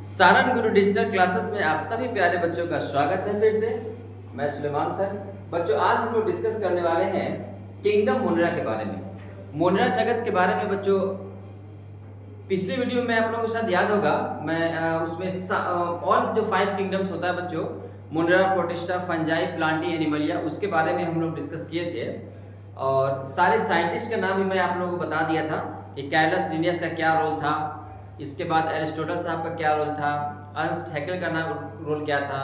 सारन गुरु digital classes में आप सभी प्यारे बच्चों का स्वागत है। फिर से मैं सुलेमान सर। बच्चों, आज हम लोग डिस्कस करने वाले हैं किंगडम मोनेरा के बारे में, मोनेरा जगत के बारे में। बच्चों, पिछले वीडियो में आप लोगों के साथ याद होगा, मैं उसमें ऑल जो 5 किंगडम्स होता है बच्चों, Monera, protista, fungi, Plantae, Animalia, उसके बारे में हम लोग डिस्कस किए थे। और सारे साइंटिस्ट का नाम भी मैं आप लोगों को बता दिया था कि कैरलस लिनियस का क्या रोल था, इसके बाद एरिस्टोटल साहब का क्या रोल था, अर्नस्ट हैकेल का नाम रोल क्या था,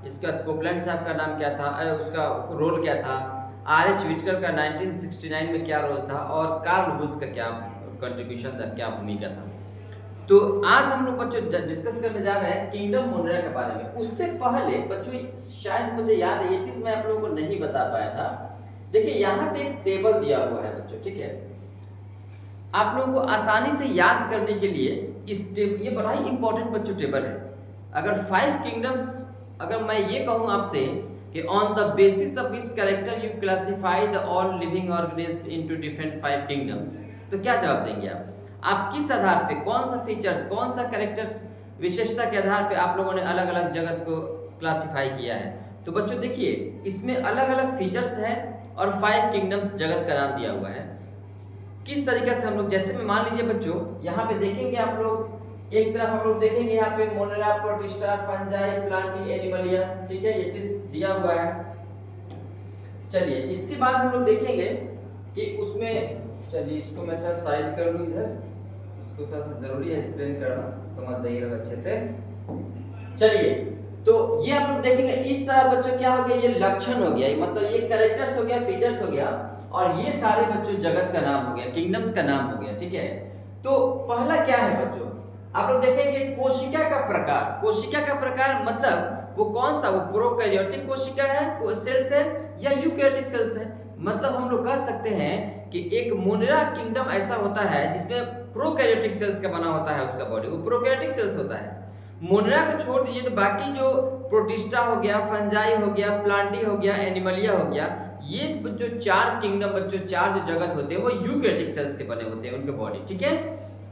इसके बाद कोपलैंड साहब का नाम क्या था, उसका रोल क्या था, आर एच विटकर का 1969 में क्या रोल था, और कार्ल हुस का क्या कंट्रीब्यूशन था, क्या भूमिका था। तो आज हम लोग बच्चों डिस्कस करने जा रहे हैं किंगडम मोनेरा के बारे में। उससे पहले बच्चों, शायद मुझे याद है, ये चीज मैं आप लोगों को नहीं बता पाया था। देखिए, यहाँ पे एक टेबल दिया हुआ है बच्चों, ठीक है। आप लोगों को आसानी से याद करने के लिए ये बड़ा ही इंपॉर्टेंट बच्चों टेबल है। अगर 5 किंगडम्स, अगर मैं ये कहूँ आपसे कि on the basis of which character you classify the all living organism into different 5 kingdoms, तो क्या जवाब देंगे आप? आप किस आधार पे, कौन सा फीचर्स, कौन सा कैरेक्टर्स, विशेषता के आधार पे आप लोगों ने अलग अलग जगत को क्लासिफाई किया है? तो बच्चों देखिए, इसमें अलग अलग फीचर्स हैं और 5 किंगडम्स जगत का नाम दिया हुआ है। किस तरीके से हम लोग, जैसे में मान लीजिए बच्चों, यहाँ पे देखेंगे आप लोग, एक तरफ हम लोग देखेंगे यहाँ पे Monera, protista, fungi, Plantae, Animalia, ठीक है, ये चीज दिया हुआ है। चलिए, इसके बाद हम लोग देखेंगे कि उसमें, चलिए इसको मैं थोड़ा साइड कर लूँ इधर, इसको थोड़ा सा जरूरी है एक्सप्लेन करना, समझ जाइएगा अच्छे से। चलिए, तो ये आप लोग देखेंगे इस तरह बच्चों, क्या हो गया, ये लक्षण हो गया, मतलब ये कैरेक्टर्स हो गया, फीचर्स हो गया, और ये सारे बच्चों जगत का नाम हो गया, किंगडम्स का नाम हो गया, ठीक है। तो पहला क्या है बच्चों, आप लोग देखेंगे कोशिका का प्रकार। कोशिका का प्रकार मतलब वो कौन सा, वो प्रोकैरियोटिक कोशिका है, वो सेल्स है, या यूकैरियोटिक सेल्स है। मतलब हम लोग कह सकते हैं कि एक मोनेरा किंगडम ऐसा होता है जिसमें प्रोकैरियोटिक सेल्स का बना होता है, उसका बॉडी वो प्रोकैरियोटिक सेल्स होता है। मोनेरा को छोड़ दीजिए तो बाकी जो प्रोटिस्टा हो गया, फंजाई हो गया, प्लांटी हो गया, एनिमलिया हो गया, ये जो 4 किंगडम बच्चों, 4 जो जगत होते हैं वो यूकैरियोटिक सेल्स के बने होते हैं, उनके बॉडी, ठीक है।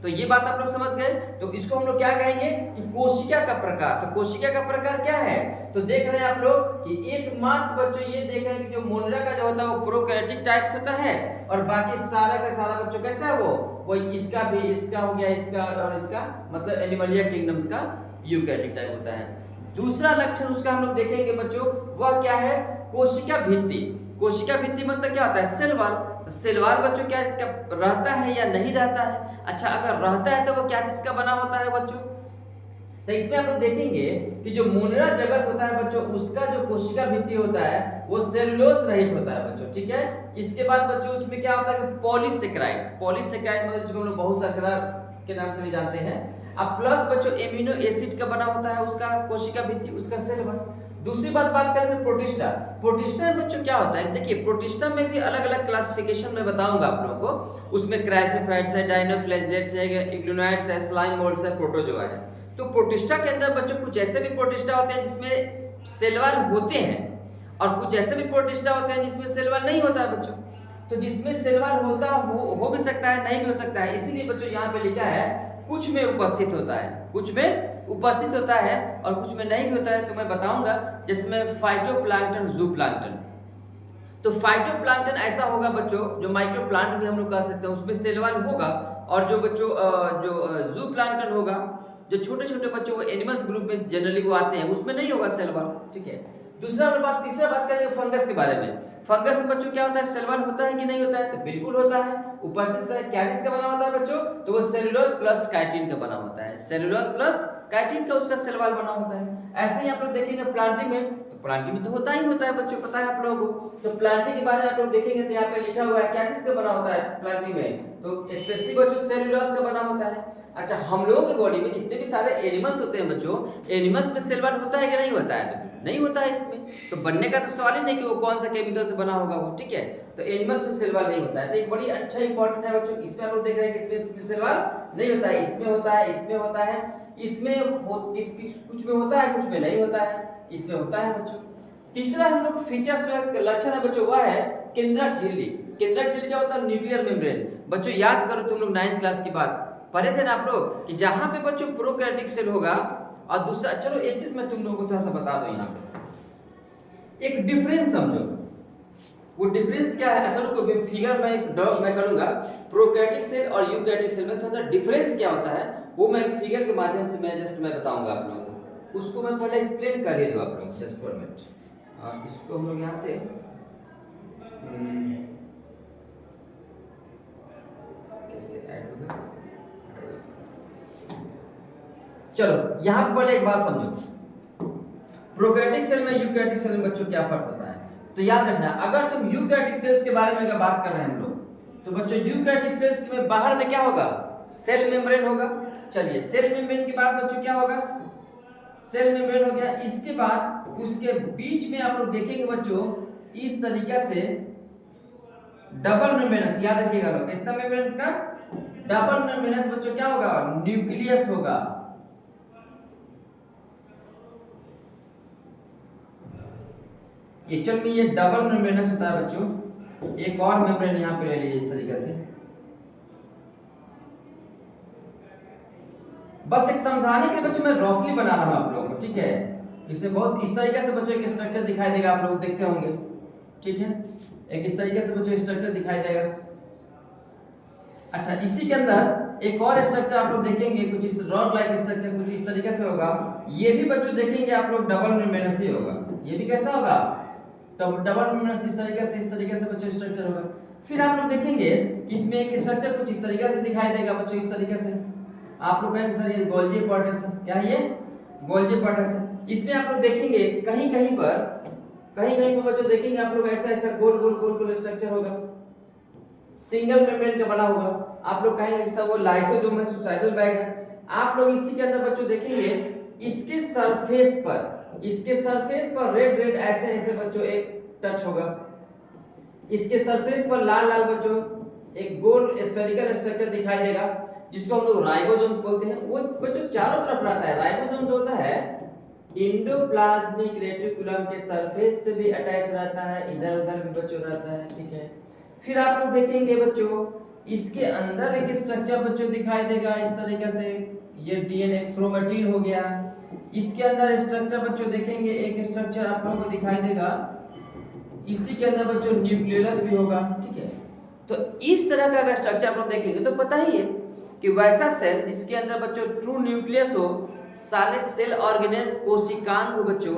तो ये बात आप लोग समझ गए। तो इसको हम लोग क्या कहेंगे कि कोशिका का प्रकार। तो कोशिका का प्रकार क्या है, तो देख रहे हैं आप लोग कि एकमात्र बच्चों ये देख रहे हैं कि जो मोनेरा का जो होता है वो प्रोकैरियोटिक टाइप्स होता है, और बाकी सारा का सारा बच्चों कैसा है, वो इसका भी, इसका हो गया, इसका और इसका, मतलब एनिमलिया किंगडम्स का यूकैरियोटिक टाइप होता है। दूसरा लक्षण उसका हम लोग देखेंगे बच्चों, वह क्या है, कोशिका भित्ति। कोशिका भित्ति मतलब क्या होता है, सेल वॉल। तो सेल वॉल बच्चों क्या इसका रहता है या नहीं रहता है? अच्छा, अगर रहता है तो वो क्या चीज का बना होता है बच्चों? तो इसमें आप लोग देखेंगे कि जो मोनेरा जगत होता है बच्चों, उसका जो कोशिका भित्ति होता है वो सेलुलोज रहित होता है बच्चों, ठीक है। इसके बाद बच्चों उसमें क्या होता है कि पॉलीसेकेराइड्स। पॉलीसेकेराइड मतलब जिसको हम लोग बहुशर्करा के नाम से भी जानते हैं। अब प्लस बच्चों एमिनो एसिड का बना होता है उसका कोशिका भित्ति, उसका सेल वॉल। दूसरी बात करेंगे प्रोटिस्टा। प्रोटिस्टा में बच्चों क्या होता है, देखिए प्रोटिस्टा में भी अलग अलग क्लासिफिकेशन में बताऊंगा आप लोगों को। उसमें क्राइसोफाइट्स है, डायनोफ्लैजेलेट्स है, इग्लूनोइड्स है, स्लाइम मोल्ड्स है, प्रोटोजोआ है। तो प्रोटिस्टा के अंदर बच्चों कुछ ऐसे भी प्रोटिस्टा होते हैं जिसमें सेल वॉल होते हैं, और कुछ ऐसे भी प्रोटिस्टा होते हैं जिसमें सेल वॉल नहीं होता है बच्चों। तो जिसमें सेल वॉल होता हो भी सकता है, नहीं भी हो सकता है। इसीलिए बच्चों यहाँ पे लिखा है कुछ में उपस्थित होता है, कुछ में उपस्थित होता है और कुछ में नहीं भी होता है। तो मैं बताऊंगा, जिसमें फाइटोप्लैंक्टन, जूप्लैंक्टन। तो फाइटोप्लैंक्टन ऐसा होगा बच्चों, जो माइक्रो प्लांट भी हम लोग कह सकते हैं, उसमें सेल वॉल होगा। और जो बच्चों जो जूप्लैंक्टन होगा, जो छोटे छोटे बच्चों वो एनिमल्स ग्रुप में जनरली वो आते हैं, उसमें नहीं होगा सेल वॉल, ठीक है। तीसरा बात करेंगे फंगस के बारे में। फंगस में बच्चों क्या होता है, सेल वॉल होता है कि नहीं होता है? तो बिल्कुल होता है, उपस्थित होता है। क्या चीज का बना होता है बच्चों? तो वो सेलुलोज प्लस काइटिन का बना होता है। सेलुलोज प्लस काइटिन का उसका सेल वॉल बना होता है। ऐसे ही आप लोग देखेंगे प्लांटी में, तो प्लांटी में तो होता ही होता है बच्चों, पता है आप लोगों को। तो प्लांटी के बारे में आप लोग देखेंगे तो यहाँ पे लिखा हुआ है क्या चीज का बना होता है प्लांटी में, तो स्पेसिफिक बच्चों सेलुलोज का बना होता है। अच्छा, हम लोगों के बॉडी में जितने भी सारे एनिमल्स होते हैं बच्चों, एनिमल्स में सेल वॉल होता है कि नहीं होता है? तो नहीं होता है इसमें, तो बनने का तो सवाल ही नहीं कि वो कौन सा केमिकल से बना होगा वो, ठीक है। तो एनिमल्स में सेल वॉल नहीं होता है। तो एक बड़ी अच्छा इंपॉर्टेंट है बच्चों, इसमें आप लोग देख रहे हैं कि इसमें सेल वॉल नहीं होता है, इसमें होता है, इसमें होता है, कुछ में होता है, कुछ में नहीं होता है, इसमें होता है बच्चों। तीसरा हम लोग फीचर्स लक्षण है बच्चों, वह है केंद्रक झिल्ली। केंद्रक झिल्ली क्या होता है? Nuclear membrane. बच्चों याद करो, तुम लोग 9th क्लास की बात पढ़े थे ना आप लोग, कि जहां पे बच्चों प्रोकैरियोटिक सेल होगा और दूसरा, चलो एक चीज मैं तुम लोगों को थोड़ा सा बता दूं यहाँ पे, एक डिफरेंस समझो। वो डिफरेंस क्या है? अच्छा रुको, फिगर में एक ड्रॉ मैं करूंगा, प्रोकैरियोटिक सेल और यूकैरियोटिक सेल में थोड़ा सा डिफरेंस क्या होता है वो मैं एक फिगर के माध्यम से मैं बताऊंगा आप लोगों को। उसको मैं पहले एक्सप्लेन कर ही दूं आप लोगों को, जस्ट 1 मिनट। इसको हम लोग यहाँ से कैसे ऐड होगा, चलो यहाँ पर पहले एक बात समझो, प्रोकैरियोटिक सेल में यूकैरियोटिक सेल में बच्चों क्या फर्क होता है। तो याद रखना, अगर तुम यूकैरियोटिक सेल्स के बारे में अगर बात कर रहे हैं हम लोग, तो बच्चों यूकैरियोटिक सेल्स में बाहर में क्या होगा, सेल मेम्ब्रेन होगा। चलिए सेल मेम्ब्रेन के बाद बच्चों क्या होगा, सेल मेम्ब्रेन हो गया। इसके बाद उसके बीच में आप लोग देखेंगे बच्चों इस तरीका से डबल मेम्ब्रेनस, याद रखिएगा लोग, कितना मेम्ब्रेनस का, डबल मेम्ब्रेनस बच्चों क्या होगा, न्यूक्लियस होगा। एक्चुअल में ये डबल मेम्ब्रेनस होता है बच्चों। एक और मेम्ब्रेन यहाँ पे ले लीजिए इस तरीके से, बस एक समझाने के बच्चों मैं रफली बना रहा हूँ आप लोगों को, ठीक है। इसे बहुत इस तरीके से बच्चों एक स्ट्रक्चर दिखाई देगा, आप लोग देखते होंगे, ठीक है। एक इस तरीके से बच्चों स्ट्रक्चर दिखाई देगा। अच्छा, इसी के अंदर एक और स्ट्रक्चर आप लोग देखेंगे, कुछ इस रॉड लाइक स्ट्रक्चर कुछ इस तरीके से होगा। ये भी बच्चों देखेंगे आप लोग डबल मेम्ब्रेनस ही होगा। ये भी कैसा होगा, डबल मेम्ब्रेनस, इस तरीके से बच्चों स्ट्रक्चर होगा। फिर आप लोग देखेंगे कि इसमें एक स्ट्रक्चर कुछ इस तरीके से दिखाई देगा बच्चों, इस तरीके से। आप लोग कहेंगे सर ये गोल्जी एपार्टस है, क्या है ये, गोल्जी एपार्टस है। इसमें आप लोग देखेंगे कहीं कहीं पर बच्चों देखेंगे आप लोग ऐसा गोल गोल गोल गोल स्ट्रक्चर होगा, सिंगल मेम्ब्रेन का बना होगा। आप लोग कहेंगे सर वो लाइसोसोम है, सुसाइडल बैग है। आप लोग इसी के अंदर बच्चों देखेंगे इसके सरफेस पर रेड रेड ऐसे बच्चों एक टच होगा। इसके सरफेस पर लाल लाल बच्चों एक गोल स्फेरिकल स्ट्रक्चर दिखाई देगा, जिसको हम लोग राइबोसोम्स बोलते हैं। वो बच्चों चारों तरफ रहता है। राइबोसोम्स होता है एंडोप्लाज्मिक रेटिकुलम के सरफेस से भी अटैच रहता है, इधर उधर भी बच्चों रहता है, ठीक है। फिर आप लोग देखेंगे बच्चों इसके अंदर एक स्ट्रक्चर बच्चों दिखाई देगा इस तरीके से, ये डीएनए क्रोमेटिन हो गया। इसके अंदर स्ट्रक्चर बच्चों देखेंगे, एक स्ट्रक्चर आप लोगों को दिखाई देगा, इसी के अंदर बच्चों न्यूक्लियस भी होगा, ठीक है। तो इस तरह का अगर स्ट्रक्चर आप लोग देखेंगे तो पता ही है कि वैसा सेल जिसके अंदर बच्चों ट्रू न्यूक्लियस हो, सारे सेल ऑर्गेनेल्स कोशिकांग हो बच्चों,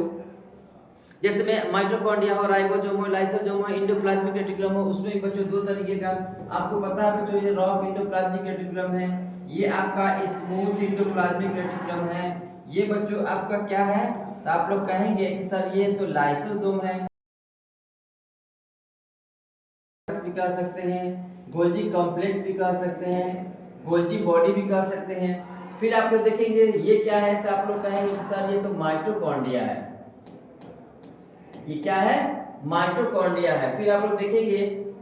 जैसे में माइटोकॉन्ड्रिया हो, राइबोसोम हो, लाइसोसोम हो, एंडोप्लाज्मिक रेटिकुलम हो, उसमें भी बच्चों दो तरीके का आपको पता है बच्चों, ये रफ एंडोप्लाज्मिक रेटिकुलम है, ये आपका स्मूथ एंडोप्लाज्मिक रेटिकुलम है। ये बच्चों आपका क्या है, तो आप लोग कहेंगे कि सर ये तो लाइसोसोम है, भी कह सकते हैं, गोल्जी कॉम्प्लेक्स भी कह सकते हैं, गोल्जी बॉडी भी कह सकते हैं। फिर आप लोग देखेंगे ये क्या है, तो आप लोग कहेंगे कि सर ये तो माइटोकॉन्ड्रिया है, ये क्या है, माइटोकॉन्ड्रिया है। फिर आप लोग देखेंगे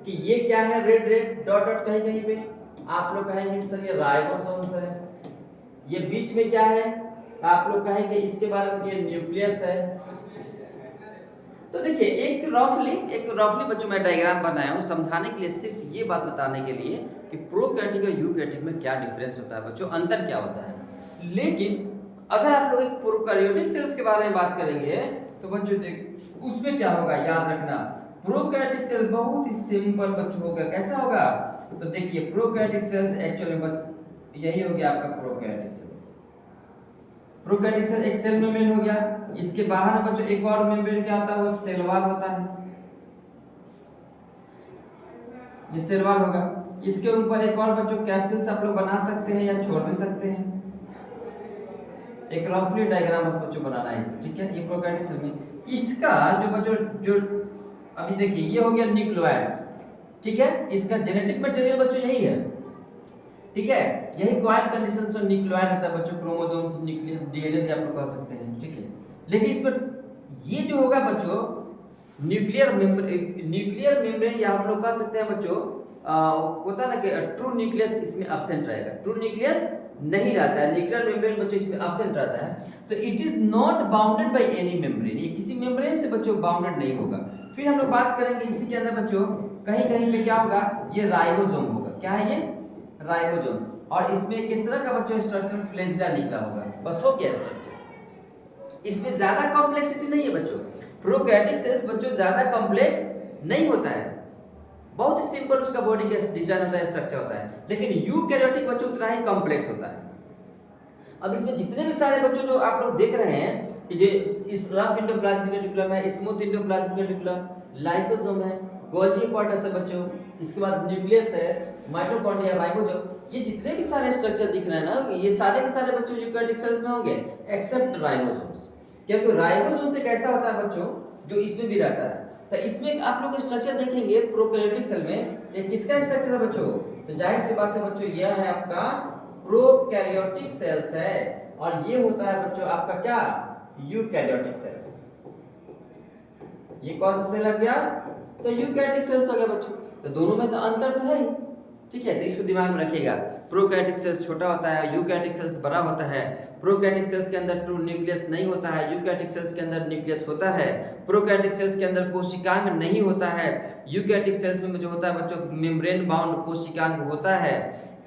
कि ये क्या है, रेड रेड डॉट डॉट कहीं कहीं पे, आप लोग कहेंगे कि सर ये राइबोसोम्स है। ये बीच में क्या है, तो आप लोग कहेंगे इसके बारे में ये न्यूक्लियस है। तो देखिए एक रफली बच्चों मैं डायग्राम बनाया हूँ समझाने के लिए, सिर्फ ये बात बताने के लिए कि प्रोकैरियोटिक और यूकैरियोटिक में क्या डिफरेंस होता है बच्चों, अंतर क्या होता है। लेकिन अगर आप लोग एक प्रोकैरियोटिक सेल्स के बारे में बात करेंगे तो बच्चों देख उसमें क्या होगा, याद रखना प्रोकैरियोटिक सेल बहुत ही सिंपल बच्चों होगा। कैसा होगा, तो देखिए प्रोकैरियोटिक सेल्स एक्चुअली बस यही हो गया आपका प्रोकैरियोटिक सेल्स। प्रोकैरियोटिक सेल एक सेल मेम्ब्रेन हो गया, इसके बाहर बच्चों एक और मेम्ब्रेन क्या होता है, वो सेल वॉल होता है, ये सेल वॉल होगा। इसके ऊपर एक और बच्चों कैप्सूल्स आप लोग बना सकते हैं या छोड़ भी सकते हैं। एक रफली डायग्राम बस बच्चों बनाना है इसमें, ठीक है। ये प्रोकैरियोटिक सेल में इसका जो बच्चों जो अभी देखिए ये हो गया न्यूक्लियस, ठीक है। इसका जेनेटिक मटेरियल बच्चों यही है, ठीक है। यही क्वाइट कंडीशन से न्यूक्लियर रहता है बच्चों, क्रोमोसोम्स, न्यूक्लियस, डीएनए भी आप लोग कह सकते हैं, ठीक है। लेकिन इसमें ये जो होगा बच्चों न्यूक्लियर मेम्ब्रेन या हम लोग कह सकते हैं बच्चों होता ना कि ट्रू न्यूक्लियस इसमें एब्सेंट रहेगा, ट्रू न्यूक्लियस नहीं रहता है, न्यूक्लियर मेम्ब्रेन बच्चों इसमें एब्सेंट रहता है। तो it is not bounded by any membrane, ये किसी मेम्ब्रेन से बच्चों बाउंडेड नहीं होगा। फिर हम लोग बात करेंगे इसी के अंदर बच्चों कहीं कहीं पे क्या होगा, ये राइबोसोम होगा, क्या है ये, राइबोसोम। और इसमें किस तरह का बच्चों स्ट्रक्चर फ्लैजेला निकला होगा, बस हो गया स्ट्रक्चर। इसमें ज्यादा कॉम्प्लेक्सिटी नहीं है बच्चों। प्रोकैरियोटिक सेल्स बच्चों ज्यादा कॉम्प्लेक्स नहीं होता है, बहुत ही सिंपल उसका बॉडी का डिजाइन होता है, स्ट्रक्चर होता है। लेकिन यूकैरियोटिक बच्चों उतना ही कॉम्प्लेक्स होता है। अब इसमें जितने भी सारे बच्चों जो आप लोग देख रहे हैं कि जो इस रफ एंडोप्लाज्मिक रेटिकुलम है, स्मूथ एंडोप्लाज्मिक रेटिकुलम, लाइसोसोम है, गोल्गी इम्पोर्टेंस है बच्चों, इसके बाद न्यूक्लियस है, माइटोकॉन्ड्रिया, राइबोसोम, ये जितने भी सारे स्ट्रक्चर दिख रहे हैं ना, ये सारे के सारे बच्चों यूकैरियोटिक सेल्स में होंगे एक्सेप्ट राइबोसोम्स। क्योंकि राइबोसोम से कैसा होता है बच्चों, जो इसमें भी रहता है। तो इसमें आप लोग स्ट्रक्चर देखेंगे प्रोकैरियोटिक सेल में, ये किसका स्ट्रक्चर है बच्चों? तो जाहिर सी बात है बच्चों, यह है आपका प्रोकैरियोटिक सेल्स है, और ये होता है बच्चों आपका क्या? Eukaryotic cells. ये कौन सा सेल आ गया? तो यूकैरियोटिक सेल्स हो गया बच्चों। तो दोनों में तो अंतर तो है ही, ठीक है, तो इसको दिमाग में रखिएगा। प्रोकैरियोटिक सेल्स छोटा होता है, यूकैरियोटिक सेल्स बड़ा होता है। प्रोकैरियोटिक सेल्स के अंदर ट्रू न्यूक्लियस नहीं होता है, यूकैरियोटिक सेल्स के अंदर न्यूक्लियस होता है। प्रोकैरियोटिक सेल्स के अंदर कोशिकांग नहीं होता है, यूकैरियोटिक सेल्स में जो होता है बच्चों मेम्ब्रेन बाउंड कोशिकांग होता है।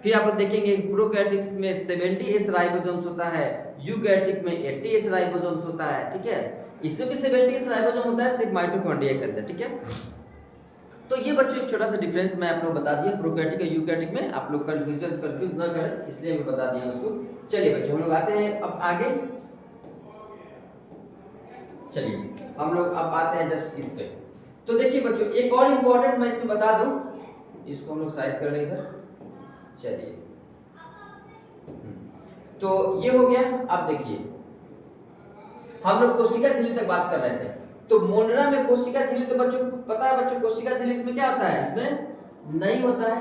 फिर आप लोग देखेंगे प्रोकैरियोटिक्स में 70S राइबोसोम्स होता है, यूकैरियोटिक में 80S राइबोसोम्स होता है, ठीक है। इसमें भी 70S राइबोसोम होता है सिर्फ माइटोकॉन्ड्रिया के अंदर, ठीक है। तो ये बच्चों एक छोटा सा डिफरेंस मैं आप लोग बता दिया प्रोकैरियोटिक और यूकैरियोटिक में, आप लोग कंफ्यूज ना करें, इसलिए मैं बता दिया उसको। चलिए बच्चों हम लोग आते हैं अब आगे। चलिए हम लोग अब आते हैं जस्ट इस पे। तो देखिए बच्चों एक और इम्पोर्टेंट मैं इसमें बता दूं, इसको हम लोग साइड कर लें इधर। चलिए तो ये हो गया। अब देखिए हम लोग कोशिका झिल्ली तक बात कर रहे थे। तो मोनरा में कोशिका झिल्ली, तो बच्चों पता है बच्चों कोशिका झिल्ली इसमें क्या होता है? इसमें नहीं होता है,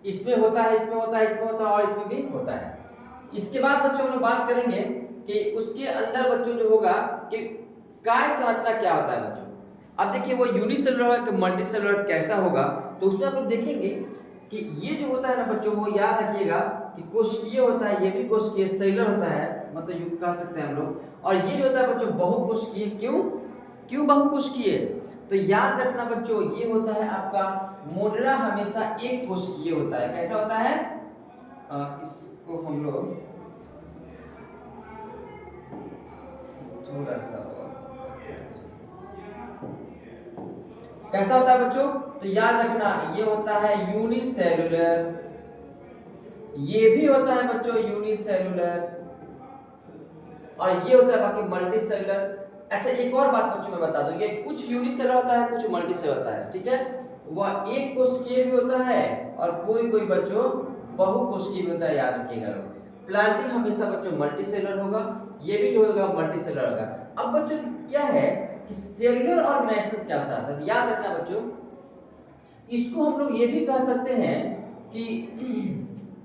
इसमें होता है, इसमें होता है, इसमें होता है और इसमें भी होता है। इसके बाद बच्चों हम लोग बात करेंगे कि उसके अंदर बच्चों जो होगा कि काय संरचना क्या होता है बच्चों। अब देखिए वो यूनिसेलुलर है कि मल्टीसेलुलर कैसा होगा, तो उसमें आप लोग देखेंगे कि ये जो होता है ना बच्चों, वो याद रखिएगा कि कोशिकीय होता है, ये भी कोशिकीय सेलुलर होता है, मतलब यू कह सकते हैं हम लोग। और ये जो होता है बच्चों बहुकोशिकीय। क्यों बहुकोशिकीय? तो याद रखना बच्चों, ये होता है आपका मोनरा हमेशा एक कोशिकीय होता है। कैसा होता है? इसको हम लोग थोड़ा सा कैसा होता है बच्चों, तो याद रखना ये होता है यूनिसेलुलर, ये भी होता है बच्चों यूनिसेलुलर, और ये होता है बाकी मल्टीसेलुलर। अच्छा एक और बात बच्चों मैं बता दूं, ये कुछ यूनिसेलुलर होता है, कुछ मल्टीसेलुलर होता है, ठीक है। वह एक कोशिकीय भी होता है और कोई कोई बच्चों बहुकोशिकीय भी होता है, याद रखिएगा। प्लांटिंग हमेशा बच्चों मल्टीसेलुलर होगा, ये भी जो होगा मल्टीसेलुलर होगा। अब बच्चों क्या है कि सेलुलर ऑर्गेनाइजेशंस क्या होता है, याद रखना बच्चों, इसको हम लोग ये भी कह सकते हैं कि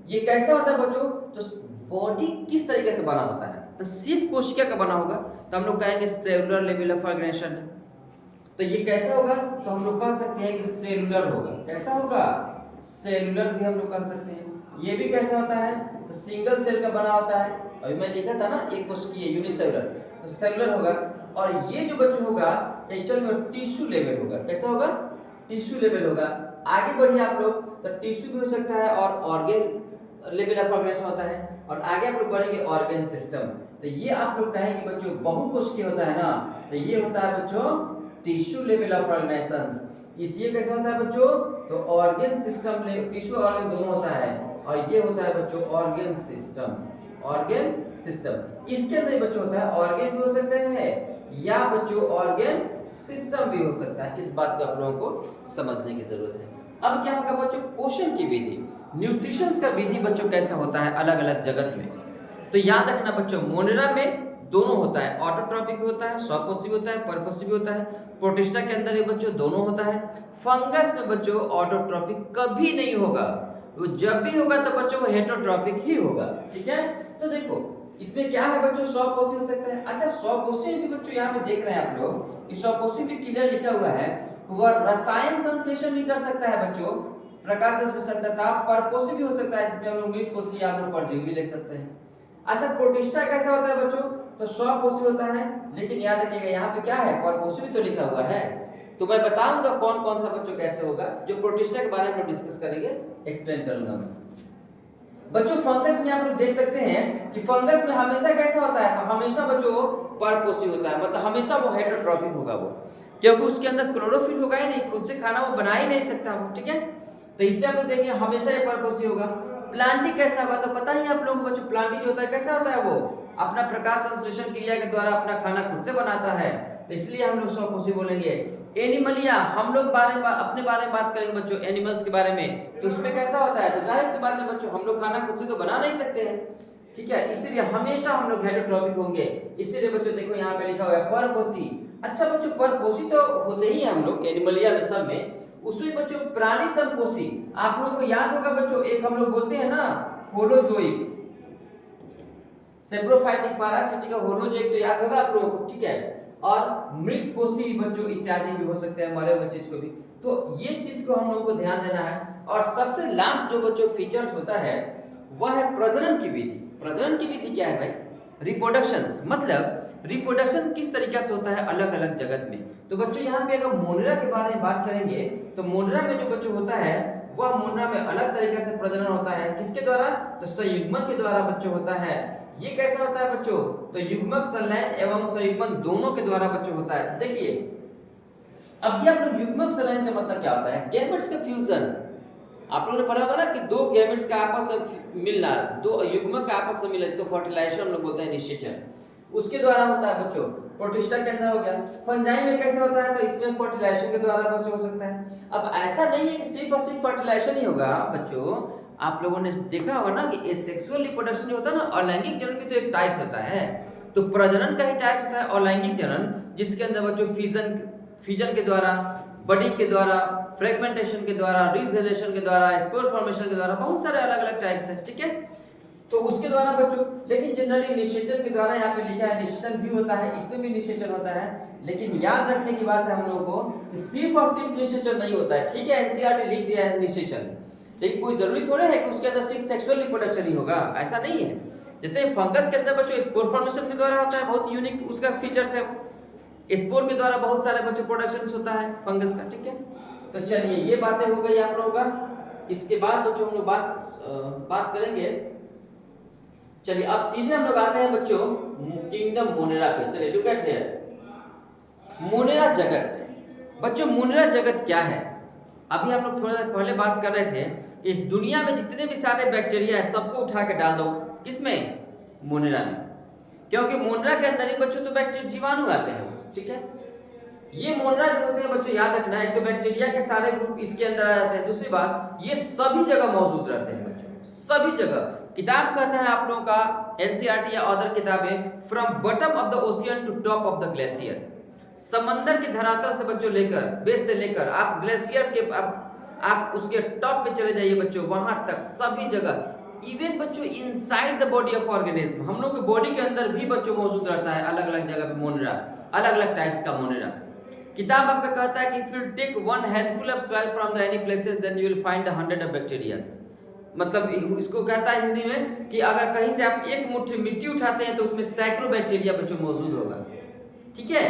ये कैसा होता है बच्चों, तो बॉडी किस तरीके से बना होता है। तो सिर्फ कोशिका का बना होगा तो हम लोग कहेंगे सेलुलर लेवल ऑफ ऑर्गेनाइजेशन है। तो ये कैसा होगा, तो हम लोग कह सकते हैं कि सेलुलर होगा। कैसा होगा? सेलुलर भी हम लोग कह सकते हैं। ये भी कैसा होता है, तो सिंगल सेल का बना होता है। अभी मैं लिखा था ना एक कोशिकीय यूनिसेलुलर, तो सेलुलर होगा। और ये जो बच्चों होगा एक्चुअल में टिश्यू लेवल होगा। कैसा होगा? टिश्यू लेवल होगा। आगे बढ़िए आप लोग, तो टिश्यू भी हो सकता है और ऑर्गन लेवल ऑफ ऑर्गेनाइजेशन होता है, और आगे आप लोग करेंगे ऑर्गन सिस्टम। तो ये आप लोग कहेंगे बच्चों बहुकोशिकीय होता है ना, तो ये होता है बच्चों टिश्यू लेवल ऑफ ऑर्गेनाइजेशंस। इसलिए कैसा होता है बच्चों, तो ऑर्गन सिस्टम टिश्यू ऑर्गन दोनों होता है, और ये होता है बच्चों ऑर्गन सिस्टम। ऑर्गन सिस्टम इसके अंदर बच्चों होता है, ऑर्गन भी हो सकते हैं या बच्चों ऑर्गन सिस्टम भी हो सकता है। इस बात को आप लोगों को समझने की जरूरत है। अब क्या होगा बच्चों, पोषण की विधि, न्यूट्रिशंस का विधि बच्चों कैसा होता है अलग अलग जगत में। तो याद रखना बच्चों, मोनेरा में दोनों होता है, ऑटोट्रॉपिक भी होता है, स्वपोषी भी होता है, परपोषी भी होता है। प्रोटिस्टा के अंदर ये बच्चों दोनों होता है। फंगस में बच्चों ऑटोट्रॉपिक कभी नहीं होगा, वो जब भी होगा तो बच्चों वो हेटरोट्रॉपिक ही होगा, ठीक है। तो देखो इसमें क्या है बच्चों, स्वपोषी हो सकता है। अच्छा स्वपोषी भी बच्चों यहाँ पे देख रहे हैं आप लोग कि स्वपोषी भी क्लियर लिखा हुआ है, वह रसायन संश्लेषण भी कर सकता है बच्चों, प्रकाश संश्लेषण तथा परपोषी भी हो सकता है, जिसमें हम लोग मीटपोषी आप लोग परजीवी भी लिख सकते हैं। अच्छा प्रोटिस्टा कैसा होता है बच्चों, तो स्वपोषी होता है, लेकिन याद रखिएगा यहाँ पे क्या है, परपोषी भी तो लिखा हुआ है। तो मैं बताऊंगा कौन कौन सा बच्चों कैसे होगा, जो प्रोटिस्टा के बारे में डिस्कस करेंगे, एक्सप्लेन करूंगा मैं। बच्चों फंगस में आप लोग देख सकते हैं कि फंगस में हमेशा कैसा होता है, तो हमेशा बच्चों परपोसी होता है, मतलब हमेशा वो हेटेरोट्रॉपिक होगा वो, क्योंकि उसके अंदर क्लोरोफिल होगा ही नहीं, खुद से खाना वो बना ही नहीं सकता वो, ठीक है। तो इसलिए आप लोग देखेंगे हमेशा ये परपोसी होगा। प्लांटिक कैसा होगा, तो पता ही आप लोगों को बच्चों प्लांटिक जो होता है कैसा होता है, वो अपना प्रकाश संश्लेषण क्रिया के द्वारा अपना खाना खुद से बनाता है, तो इसलिए हम लोग स्वपोषी बोलेंगे। एनिमलिया, हम लोग अपने बारे में बात करेंगे बच्चों एनिमल्स के बारे में, तो उसमें कैसा होता है, तो जाहिर सी बात है बच्चों हम लोग खाना खुद से तो बना नहीं सकते हैं, ठीक है, इसीलिए हमेशा हम लोग हेटेरोट्रॉपिक होंगे। इसीलिए बच्चों देखो यहाँ पे लिखा हुआ है परपोषी। अच्छा बच्चों परपोषी तो होते ही हैं हम लोग एनिमलिया में सब में, उसमें बच्चों प्राणी संपोषी, आप लोगों को याद होगा बच्चों एक हम लोग बोलते हैं ना होलोजोइक, सेप्रोफाइटिक, पैरासिटिक, होलोजोइक, तो याद होगा आप लोगों को, ठीक है। और मृतपोषी बच्चों इत्यादि भी हो सकते हैं, मरे हुए चीज को भी, तो ये चीज को हम लोगों को ध्यान देना है। और सबसे लास्ट जो बच्चों फीचर्स होता है वह है प्रजनन की विधि। प्रजनन की विधि क्या है भाई, रिप्रोडक्शंस, मतलब रिप्रोडक्शन किस तरीके से होता है अलग अलग जगत में। तो बच्चों यहाँ पे अगर मोनरा के बारे में बात करेंगे तो मोनरा में जो बच्चों होता है वह मोनरा में अलग तरीके से प्रजनन होता है, किसके द्वारा, तो संयुग्मन के द्वारा बच्चों होता है। ये कैसा होता है बच्चों, तो युग्मक संलयन एवं संयुग्मन दोनों के द्वारा बच्चों होता है। देखिए अब ये आप लोग युग्मक संलयन का मतलब क्या होता है, गैमेट्स का फ्यूजन, आप लोगों ने पढ़ा होगा ना कि दो गैमेट्स का आपस में मिलना, दो युग्मक का आपस में मिलना, इसको फर्टिलाइजेशन हम लोग बोलते हैं, निषेचन, उसके द्वारा होता है बच्चों। प्रोटिस्टा के अंदर हो गया, फंजाई में कैसे होता है, तो इसमें फर्टिलाइजेशन के द्वारा बच्चों हो सकता है। अब ऐसा नहीं है कि सिर्फ और सिर्फ फर्टिलाइजेशन ही होगा बच्चों, आप लोगों ने देखा होगा ना कि सेक्सुअल रिप्रोडक्शन जो होता है ना, अलैंगिक जनन भी तो एक टाइप होता है, तो प्रजनन का ही टाइप होता है अलैंगिक जनन, जिसके अंदर बच्चों फिजन के द्वारा, बडिंग के द्वारा, फ्रेगमेंटेशन के द्वारा, रीजनरेशन के द्वारा, स्पोर फॉर्मेशन के द्वारा, बहुत सारे अलग अलग टाइप्स हैं, ठीक है, तो उसके द्वारा बच्चों। लेकिन जनरली निषेचन के द्वारा यहाँ पे लिखा है, निषेचन भी होता है, इसमें भी निषेचन होता है, लेकिन याद रखने की बात है हम लोगों को कि सिर्फ और सिर्फ निषेचन नहीं होता है, ठीक है, एनसीईआरटी लिख दिया है निषेचन, लेकिन कोई जरूरी थोड़े है कि उसके अंदर सिर्फ सेक्सुअल रिप्रोडक्शन ही होगा, ऐसा नहीं है। जैसे फंगस के अंदर बच्चों स्पोर फॉर्मेशन के द्वारा होता है, बहुत यूनिक उसका फीचर्स है, स्पोर के द्वारा बहुत सारे बच्चों प्रोडक्शन होता है फंगस का, ठीक है। तो चलिए ये बातें हो गई आप लोगों का, इसके बाद बच्चों हम लोग बात करेंगे। चलिए अब सीधे हम लोग आते हैं बच्चों किंगडम मोनेरा पे। चलिए लुक एट हियर, मोनेरा जगत। बच्चों मोनेरा जगत क्या है, अभी हम लोग थोड़ा देर पहले बात कर रहे थे कि इस दुनिया में जितने भी सारे बैक्टीरिया है सबको उठा के डाल दो, किसमें, मोनेरा में, क्योंकि मोनेरा के अंदर ही बच्चों तो बैक्टीरिया जीवाणु आते हैं, ठीक है। ये मोनेरा जो होते हैं बच्चों याद रखना, एक तो बैक्टीरिया के सारे ग्रुप इसके अंदर आ जाते हैं, दूसरी बात ये सभी जगह मौजूद रहते हैं बच्चों, सभी जगह। किताब कहता है आप लोगों का एनसीईआरटी या अदर किताबें, from bottom of the ocean to top of the glacier, समंदर के धरातल से बच्चों लेकर, बेस से लेकर आप ग्लेशियर के आप उसके टॉप पे चले जाइए बच्चों, वहां तक सभी जगह, इवन बच्चों inside the body of organism, हम लोग के बॉडी के अंदर भी बच्चों मौजूद रहता है अलग अलग जगह पे मोनेरा, अलग अलग टाइप्स का मोनेरा। किताब आपका कहता है कि if you take one handful of soil from the any places then you will find 100 of bacterias, मतलब इसको कहता है हिंदी में कि अगर कहीं से आप एक मुट्ठी मिट्टी उठाते हैं तो उसमें सैकड़ों बैक्टीरिया बच्चों मौजूद होगा, ठीक है।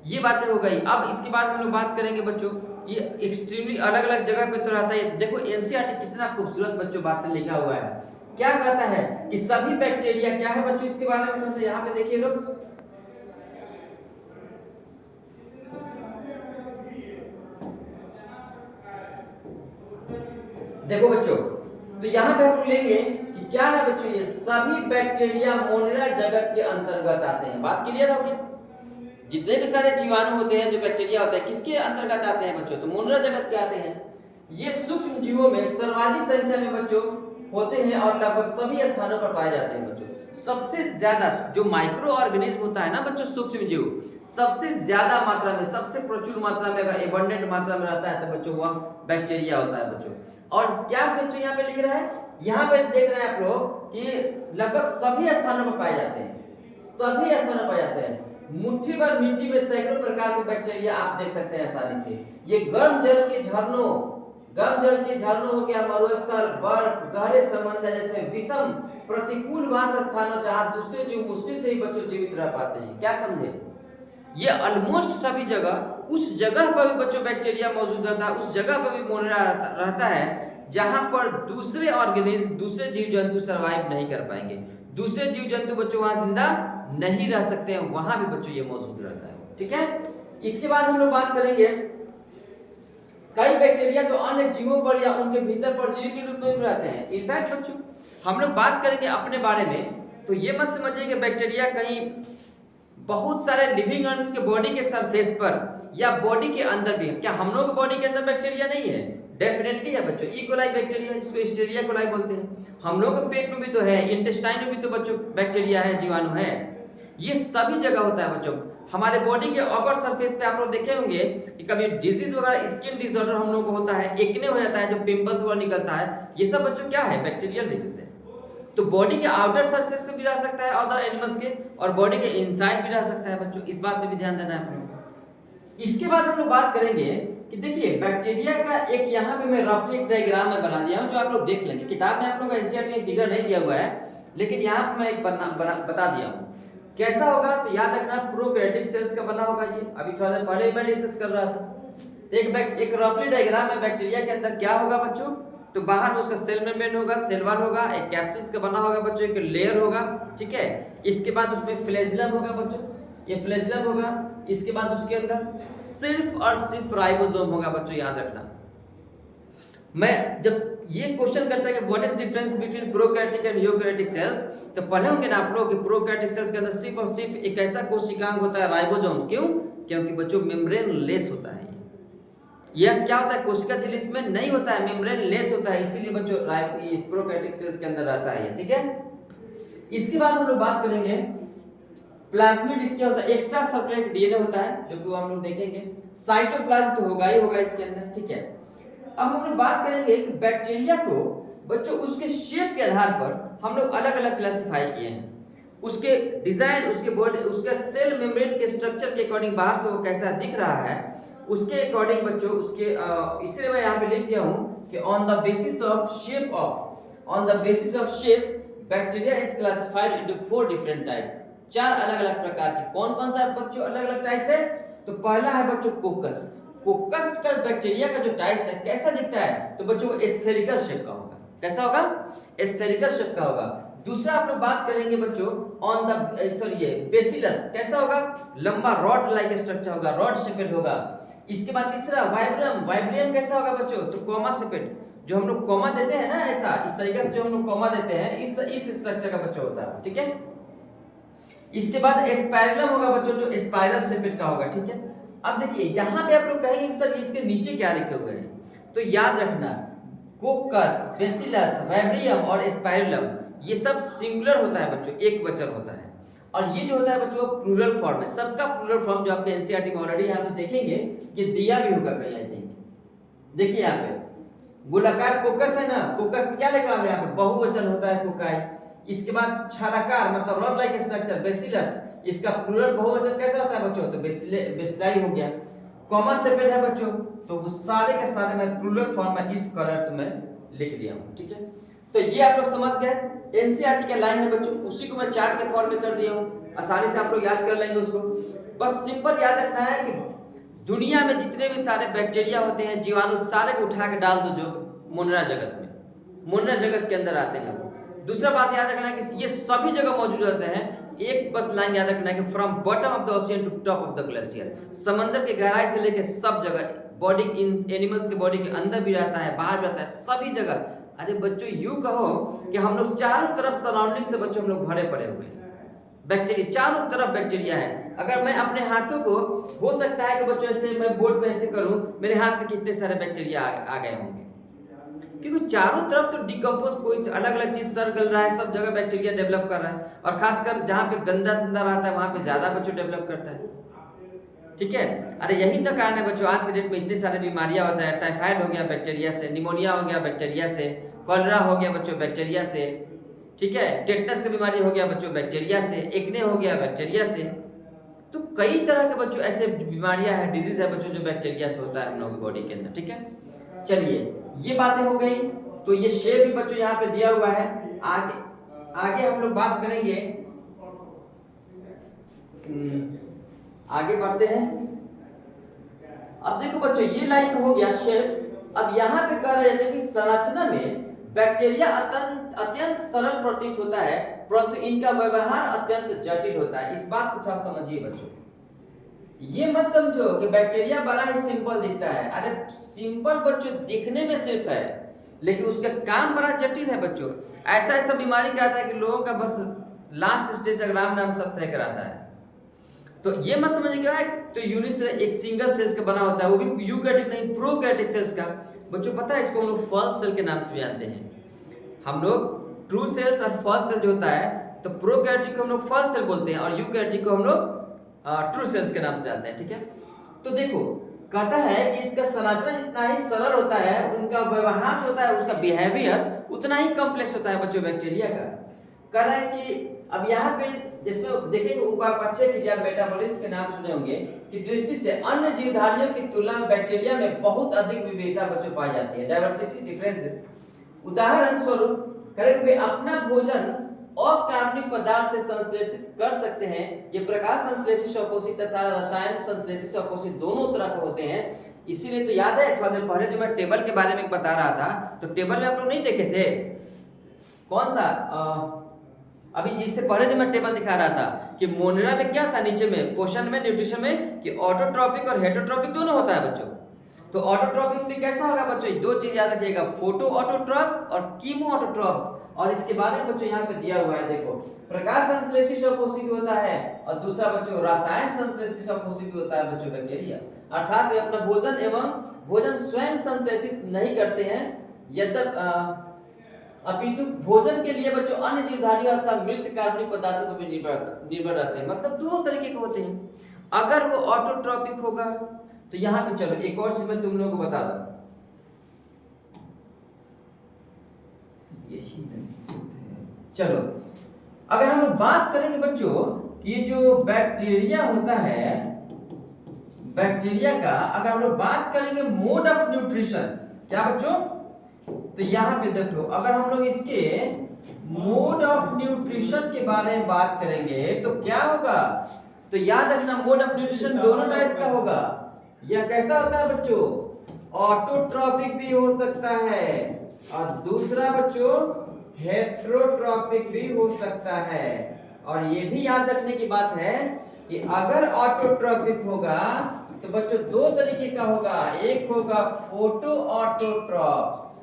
ये बातें हो गई। अब इसके बाद हम लोग बात करेंगे बच्चों, ये एक्सट्रीमली अलग अलग जगह पे तो रहता है, देखो एनसीईआरटी कितना खूबसूरत बच्चों बातें लिखा हुआ है, क्या कहता है कि सभी बैक्टीरिया क्या है बच्चों, इसके बारे में से यहाँ पे देखिए लोग, देखो बच्चों, तो यहाँ पे हम लेंगे कि क्या है बच्चों, ये सभी बैक्टीरिया मोनेरा जगत के अंतर्गत आते हैं, बात क्लियर हो गई। जितने भी सारे जीवाणु होते हैं जो बैक्टीरिया होते हैं किसके अंतर्गत आते हैं बच्चों, तो मोनेरा जगत के आते हैं। ये सूक्ष्म जीवों में सर्वाधिक संख्या में बच्चों होते हैं और लगभग सभी स्थानों पर पाए जाते हैं बच्चों। सबसे ज्यादा जो माइक्रो ऑर्गेनिज्म होता है ना बच्चों, सूक्ष्म जीव सबसे ज्यादा मात्रा में, सबसे प्रचुर मात्रा में, अगर एबंडेंट मात्रा में रहता है तो बच्चों वह बैक्टीरिया होता है बच्चों। और क्या बच्चों यहाँ पे लिख रहा है, यहाँ पे देख रहे हैं आप लोग कि लगभग सभी स्थानों पर पाए जाते हैं, सभी स्थानों पर पाए जाते हैं। मुट्ठी भर मिट्टी में सैकड़ों प्रकार के बैक्टीरिया आप देख सकते हैं आसानी से। ये गर्म जल के झरनों हो गया, मरुस्थल, बर्फ, गहरे समंदर जैसे विषम प्रतिकूल वास स्थानों जहाँ दूसरे जीव मुश्किल से ही बच्चों जीवित रह पाते हैं, क्या समझे। ये ऑलमोस्ट सभी जगह, उस जगह पर भी बच्चों बैक्टीरिया मौजूद रहता है, उस जगह पर भी मोनेरा रहता है जहां पर दूसरे ऑर्गेनिज्म, दूसरे जीव जंतु सर्वाइव नहीं कर पाएंगे, दूसरे जीव जंतु बच्चों वहां जिंदा नहीं रह सकते हैं, वहां भी बच्चों ये मौजूद रहता है। ठीक है, इसके बाद हम लोग बात करेंगे कई बैक्टीरिया तो अन्य जीवों पर या उनके भीतर परजीवी के रूप में भी रहते हैं। इनफैक्ट बच्चों हम लोग बात करेंगे अपने बारे में, तो ये मत समझिए कि बैक्टीरिया कहीं बहुत सारे लिविंग ऑर्गेनिज्म के बॉडी के सरफेस पर या बॉडी के अंदर भी है। क्या हम लोग बॉडी के अंदर बैक्टीरिया नहीं है? डेफिनेटली है बच्चों। ई कोलाई बैक्टीरिया, जिसको हिस्टेरिया कोलाई बोलते हैं। हम लोग के पेट में भी तो है, इंटेस्टाइन में भी तो बच्चों बैक्टीरिया है, जीवाणु है। ये सभी जगह होता है बच्चों। हमारे बॉडी के अपर सरफेस पे आप लोग देखे होंगे कि कभी डिजीज वगैरह, स्किन डिसऑर्डर हम लोग को होता है, एक्ने हो जाता है, जो पिंपल्स वगैरह निकलता है, ये सब बच्चों क्या है? बैक्टीरियल डिजीज है। तो बॉडी के आउटर सरफेस पे भी रह सकता है अदर एनिमल्स के, और बॉडी के इनसाइड भी रह सकता है बच्चों। इस बात पे भी ध्यान देना है आप लोग। इसके बाद हम लोग बात करेंगे कि देखिए बैक्टीरिया का एक यहाँ पे मैं रफली एक डायग्राम में बना दिया हूँ, जो आप लोग देख लेंगे। किताब में आप लोगों का एनसीईआरटी फिगर नहीं दिया हुआ है, लेकिन यहाँ पे मैं एक बता दिया हूँ कैसा होगा। तो याद रखना प्रोकैरियोटिक सेल्स का बना होगा ये। अभी थोड़ा देर पहले मैं डिस्कस कर रहा था। एक रफली डायग्राम में बैक्टीरिया के अंदर क्या होगा बच्चों, तो बाहर में उसका सेल मेम्ब्रेन होगा, सेल वॉल होगा, एक कैप्सूल्स का बना होगा बच्चों, एक लेयर होगा। ठीक है, इसके बाद उसमें फ्लैजेलम होगा बच्चों, ये फ्लैजेलम होगा। इसके बाद उसके अंदर सिर्फ और सिर्फ राइबोसोम होगा बच्चों, याद रखना। मैं जब ये क्वेश्चन करता है कि what is difference between prokaryotic and eukaryotic cells, तो पढ़े होंगे ना आप लोग कि प्रोकैरियोटिक सेल्स के अंदर सिर्फ और सिर्फ एक ऐसा कोशिकांग होता है, राइबोसोम्स। क्यों? क्योंकि बच्चों मेम्ब्रेन लेस होता है। यह क्या होता है? कोशिका झिल्ली इसमें नहीं होता है, मेम्ब्रेन लेस होता है, इसीलिए बच्चों प्रोकैरियोटिक सेल्स के अंदर रहता है। ठीक है, इसके बाद हम लोग बात करेंगे प्लाज्मिड। इसके होता है एक्स्ट्रा सर्कुलेट डीएनए होता है, जो कि हम लोग देखेंगे। साइटोप्लाज्म तो होगा ही होगा इसके अंदर। ठीक है, अब हम लोग बात करेंगे कि बैक्टीरिया को बच्चों उसके शेप के आधार पर हम लोग अलग अलग क्लासिफाई किए हैं। उसके डिजाइन, उसके बॉडी, उसके सेल मेम्ब्रेन के स्ट्रक्चर के अकॉर्डिंग बाहर से वो कैसा दिख रहा है, उसके अकॉर्डिंग बच्चों उसके इसलिए मैं यहाँ पे लिख दिया हूँ कि on the basis of shape bacteria is classified into 4 different types. 4 अलग अलग प्रकार के। कौन कौन सा बच्चों अलग अलग टाइप्स है? तो पहला है बच्चों कोकस। कोकस का बैक्टीरिया का जो टाइप्स है कैसा दिखता है? तो बच्चों वो स्फेरिकल शेप का होगा। कैसा होगा? स्फेरिकल शेप का होगा। दूसरा आप लोग बात करेंगे बच्चों ऑन द बेसिलस। कैसा होगा? लंबा रॉड लाइक स्ट्रक्चर होगा, रॉड शेपेड होगा। इसके बाद तीसरा वाइब्रियम। वाइब्रियम कैसा होगा बच्चों? तो कोमा शेपेड, जो हम लोग कोमा देते हैं ना, ऐसा इस तरीके से जो हम लोग कोमा देते हैं, इस स्ट्रक्चर का बच्चों होता है। ठीक है, इसके बाद स्पाइरलम होगा बच्चों, जो स्पाइरल शेपेड का होगा। ठीक है, अब देखिए यहाँ पे आप लोग कहेंगे सर इसके नीचे क्या लिखे हुए हैं, तो याद रखना कोकस, बेसिलस, वाइब्रियम और स्पाइरलम ये सब सिंगुलर होता है बच्चों, एक वचन होता है। और ये जो होता है बच्चों प्लूरल फॉर्म है। सबका प्लूरल फॉर्म जो आपके एनसीईआरटी में ऑलरेडी यहाँ पे देखेंगे, ये दिया भी होगा कहीं, आई थिंक। देखिए यहाँ पे गोलाकार कोकस है ना, कोकस में क्या लिखा हुआ है? यहाँ पे बहुवचन होता है कोकाई। इसके बाद छालाकार मतलब रॉड लाइक स्ट्रक्चर बेसिलस, इसका प्लूरल बहुवचन कैसा होता है बच्चों? तो बेसिलाई हो गया। कॉमा शेपेड है बच्चों, तो वो सारे के सारे मैं प्लूरल फॉर्म में इस कलर्स में लिख दिया हूँ। ठीक है, तो ये आप लोग समझ गए। एनसीईआरटी के लाइन है बच्चों, उसी को मैं चार्ट के फॉर्म में कर दिया हूँ, आसानी से आप लोग याद कर लेंगे उसको। बस सिंपल याद रखना है कि दुनिया में जितने भी सारे बैक्टीरिया होते हैं, जीवाणु, सारे को उठा के डाल दो जो मुन्ना जगत में, मुन्ना जगत के अंदर आते हैं। दूसरा बात याद रखना है कि ये सभी जगह मौजूद रहते हैं। एक बस लाइन याद रखना है कि from bottom of the ocean to top of the glacier, समंदर के गहराई से लेकर सब जगह, बॉडी इन एनिमल्स के बॉडी के अंदर भी रहता है, बाहर भी रहता है, सभी जगह। अरे बच्चों यूं कहो कि हम लोग चारों तरफ सराउंडिंग से बच्चों हम लोग भरे पड़े हुए हैं। बैक्टीरिया चारों तरफ बैक्टीरिया है। अगर मैं अपने हाथों को, हो सकता है कि बच्चों ऐसे मैं बोर्ड पे ऐसे करूं, मेरे हाथ में कितने सारे बैक्टीरिया आ गए होंगे, क्योंकि चारों तरफ तो डिकम्पोज कोई अलग अलग चीज सर्कल रहा है, सब जगह बैक्टीरिया डेवलप कर रहा है। और खासकर जहाँ पे गंदा संदा रहता है वहां पे ज्यादा बच्चों डेवलप करता है। ठीक है, अरे यही तो कारण है बच्चों आज के डेट में इतनी सारी बीमारियां होता है। टाइफाइड हो गया बैक्टीरिया से, निमोनिया हो गया बैक्टीरिया से, कॉलरा हो गया बच्चों बैक्टीरिया से, ठीक है, टेटनस की बीमारी हो गया बच्चों बैक्टीरिया से, एक्ने हो गया बैक्टीरिया से। तो कई तरह के बच्चों ऐसे बीमारियां हैं, डिजीज है बच्चों जो बैक्टीरिया से होता है हम लोगों की बॉडी के अंदर। ठीक है, चलिए ये बातें हो गई। तो ये शेप भी बच्चों यहाँ पे दिया हुआ है। आगे हम लोग बात करेंगे, आगे बढ़ते हैं। अब देखो बच्चों ये लाइन तो हो गया शेप। अब यहाँ पे कह रहे हैं कि संरचना में बैक्टीरिया अत्यंत सरल प्रतीत होता है, परंतु इनका व्यवहार अत्यंत जटिल होता है। इस बात को थोड़ा समझिए बच्चों, ये मत समझो कि बैक्टीरिया बड़ा ही सिंपल दिखता है। अरे सिंपल बच्चों दिखने में सिर्फ है, लेकिन उसका काम बड़ा जटिल है बच्चों। ऐसा ऐसा बीमारी कहता है कि लोगों का बस लास्ट स्टेज तक राम नाम सब तय कराता है। तो ये मत समझिएगा तो यूनिसेल एक सिंगल सेल्स का बना होता है, वो भी यूकैरियोटिक नहीं प्रोकैरियोटिक सेल्स का। बच्चों पता है इसको हम लोग फर्स्ट सेल के नाम से भी जानते हैं। हम लोग ट्रू सेल्स और फर्स्ट सेल जो होता है, तो प्रोकैरियोटिक को हम लोग फर्स्ट सेल बोलते हैं और यूकैरियोटिक को हम लोग ट्रू सेल्स के नाम से जानते हैं। ठीक है, तो देखो कहता है कि इसका संरचना जितना ही सरल होता है, उनका व्यवहार जो होता है, उसका बिहेवियर उतना ही कॉम्प्लेक्स होता है बच्चों बैक्टीरिया का। कह रहा है कि अब यहाँ पे इसमें देखेंगे उपापचय क्रिया मेटाबॉलिज्म के नाम सुने होंगे की दृष्टि से अन्य जीवधारियों की तुलना में बैक्टीरिया में बहुत अधिक विविधता बच्चों पाई जाती है, डाइवर्सिटी डिफरेंसेस। उदाहरण स्वरूप करेंगे वे अपना भोजन अकार्बनिक पदार्थ से संश्लेषित कर सकते हैं। ये प्रकाश संश्लेषित स्वपोषित तथा रसायन संश्लेषित स्वपोषित दोनों तरह के होते हैं। इसीलिए तो याद है थोड़ा देर पहले जो मैं टेबल के बारे में बता रहा था, तो टेबल में आप लोग नहीं देखे थे? कौन सा अभी इससे पहले जो मैं टेबल दिखा रहा था कि मोनेरा में क्या था, नीचे में पोषण में न्यूट्रिशन में कि ऑटोट्रॉपिक और हेटरोट्रॉपिक दोनों होता है बच्चों। तो ऑटोट्रॉपिक में कैसा होगा बच्चों, दो चीज याद रखिएगा, फोटो ऑटोट्रॉप्स और कीमो ऑटोट्रॉप्स। और इसके बारे में बच्चों यहाँ पे दिया हुआ है, देखो प्रकाश संश्लेषी स्वपोषी भी होता है और दूसरा बच्चों रसायन संश्लेषी स्वपोषी भी होता है बच्चों बैक्टीरिया। अर्थात वे अपना भोजन एवं भोजन स्वयं संश्लेषित नहीं करते हैं, यद्यप अपितु भोजन के लिए बच्चों अन्य जीवधारियों अथवा मृत कार्बनिक पदार्थों पर भी निर्भर रहते हैं। मतलब दोनों तरीके के होते हैं। अगर वो ऑटोट्रॉपिक होगा तो यहाँ पे चलो एक और चीज मैं तुम लोगों को बता दूं, चलो अगर हम लोग बात करेंगे बच्चों कि ये जो बैक्टीरिया होता है, बैक्टीरिया का अगर हम लोग बात करेंगे मोड ऑफ न्यूट्रिशन, क्या बच्चों, तो यहाँ पे देखो अगर हम लोग इसके मोड ऑफ न्यूट्रिशन के बारे में बात करेंगे तो क्या होगा, तो याद रखना मोड ऑफ न्यूट्रिशन दोनों टाइप्स का होगा। यह कैसा होता है बच्चों, ऑटोट्रॉपिक भी हो सकता है और दूसरा बच्चों हेट्रोट्रॉपिक भी हो सकता है। और ये भी याद रखने की बात है कि अगर ऑटोट्रॉपिक होगा तो बच्चों दो तरीके का होगा, एक होगा फोटो ऑटोट्रॉप्स,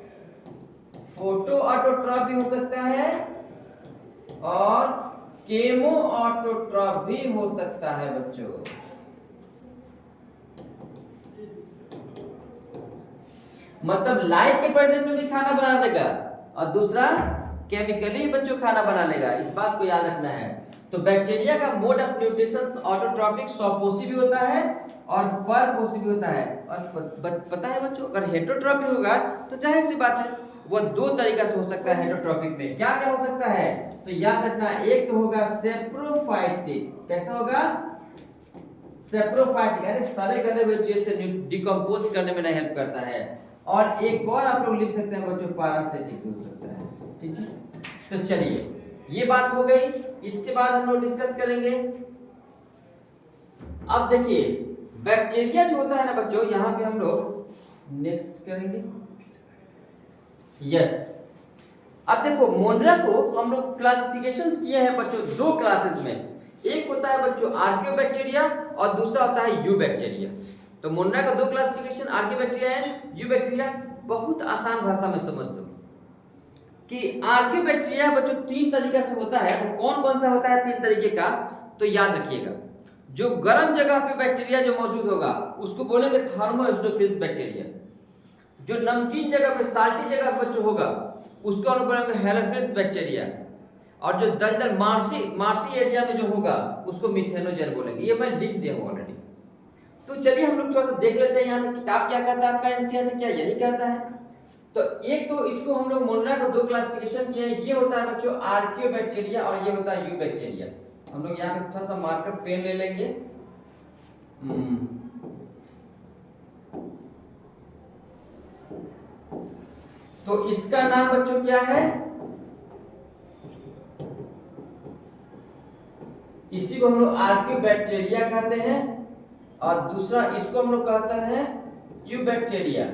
फोटो ऑटोट्रॉप भी हो सकता है और केमो ऑटोट्रॉप भी हो सकता है बच्चों। मतलब लाइट के प्रेजेंट में भी खाना बना देगा और दूसरा केमिकली बच्चों खाना बना लेगा, इस बात को याद रखना है। तो बैक्टीरिया का मोड ऑफ न्यूट्रिशन ऑटोट्रॉपिक स्वपोषी भी होता है और परपोषी भी होता है। और पता है बच्चों अगर हेटरोट्रॉपिक होगा तो जाहिर सी बात है वो दो तरीका से हो सकता है। हेटरोट्रॉपिक में क्या क्या हो सकता है, तो याद रखना एक तो होगा सेप्रोफाइटिक, कैसा होगा, सेप्रोफाइटिक, यानी सड़े गले हुए चीज से डिकम्पोज करने में नहीं हेल्प करता है। और एक और आप लोग लिख सकते हैं बच्चों पैरासिटिक हो सकता है। ठीक है, तो चलिए ये बात हो गई, इसके बाद हम लोग डिस्कस करेंगे। अब देखिए बैक्टीरिया जो होता है ना बच्चों, यहाँ पे हम लोग नेक्स्ट करेंगे। यस, अब देखो मोनरा को हम लोग क्लासिफिकेशंस किए हैं बच्चों दो क्लासेस में, एक होता है बच्चों आर्कियोबैक्टीरिया और दूसरा होता है यूबैक्टीरिया। तो मोनरा का दो क्लासिफिकेशन आर्कियोबैक्टीरिया एंड यूबैक्टीरिया। बहुत आसान भाषा में समझ लो कि आर्कियोबैक्टीरिया बच्चों तीन तरीके से होता है। वो कौन कौन सा होता है तीन तरीके का, तो याद रखिएगा। जो गर्म जगह पे बैक्टीरिया जो मौजूद होगा उसको बोलेंगे थर्मोएस्टोफिल्स बैक्टीरिया। जो नमकीन जगह पे साल्टी जगह पे बच्चों होगा उसको हम बोलेंगे हेलोफिल्स बैक्टीरिया। और जो दलदल मार्सी एरिया में जो होगा उसको मिथेनोजेन बोलेंगे। ये मैं लिख दिया हूं ऑलरेडी। तो चलिए हम लोग थोड़ा सा देख लेते हैं यहाँ पे किताब क्या कहता है, आपका एनसीईआरटी क्या यही कहता है। तो एक तो इसको हम लोग मोनरा का दो क्लासिफिकेशन किया है, ये होता है बच्चों आर्कियोबैक्टीरिया और ये होता है यूबैक्टीरिया। हम लोग यहाँ पे थोड़ा सा मार्कर पेन ले लेंगे। तो इसका नाम बच्चों क्या है, इसी को हम लोग आर्कियोबैक्टीरिया कहते हैं और दूसरा इसको हम लोग कहते हैं यूबैक्टीरिया।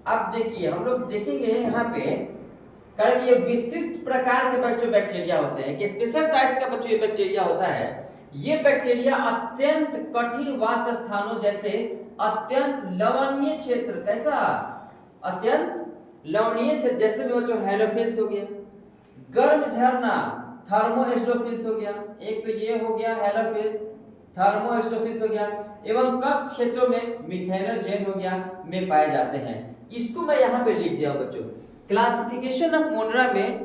अब देखिए हम लोग देखेंगे यहाँ पे कारण ये विशिष्ट प्रकार के बच्चों बैक्टीरिया होते हैं कि स्पेशल टाइप्स का बच्चों ये बैक्टीरिया होता है। ये बैक्टीरिया अत्यंत कठिन वास स्थानों जैसे अत्यंत लवणीय क्षेत्र, कैसा अत्यंत लवणीय क्षेत्र जैसे में बच्चों हेलोफिल्स हो गया, गर्म झरना थर्मोएस्टोफिल्स हो गया, एक तो ये हो गया हेलोफिल्स, थर्मोएस्टोफिल्स हो गया, एवं कप क्षेत्रों में मिथेनोजेन हो गया में पाए जाते हैं। इसको मैं यहाँ पे लिख दिया बच्चों। क्लासिफिकेशन ऑफ मोनरा में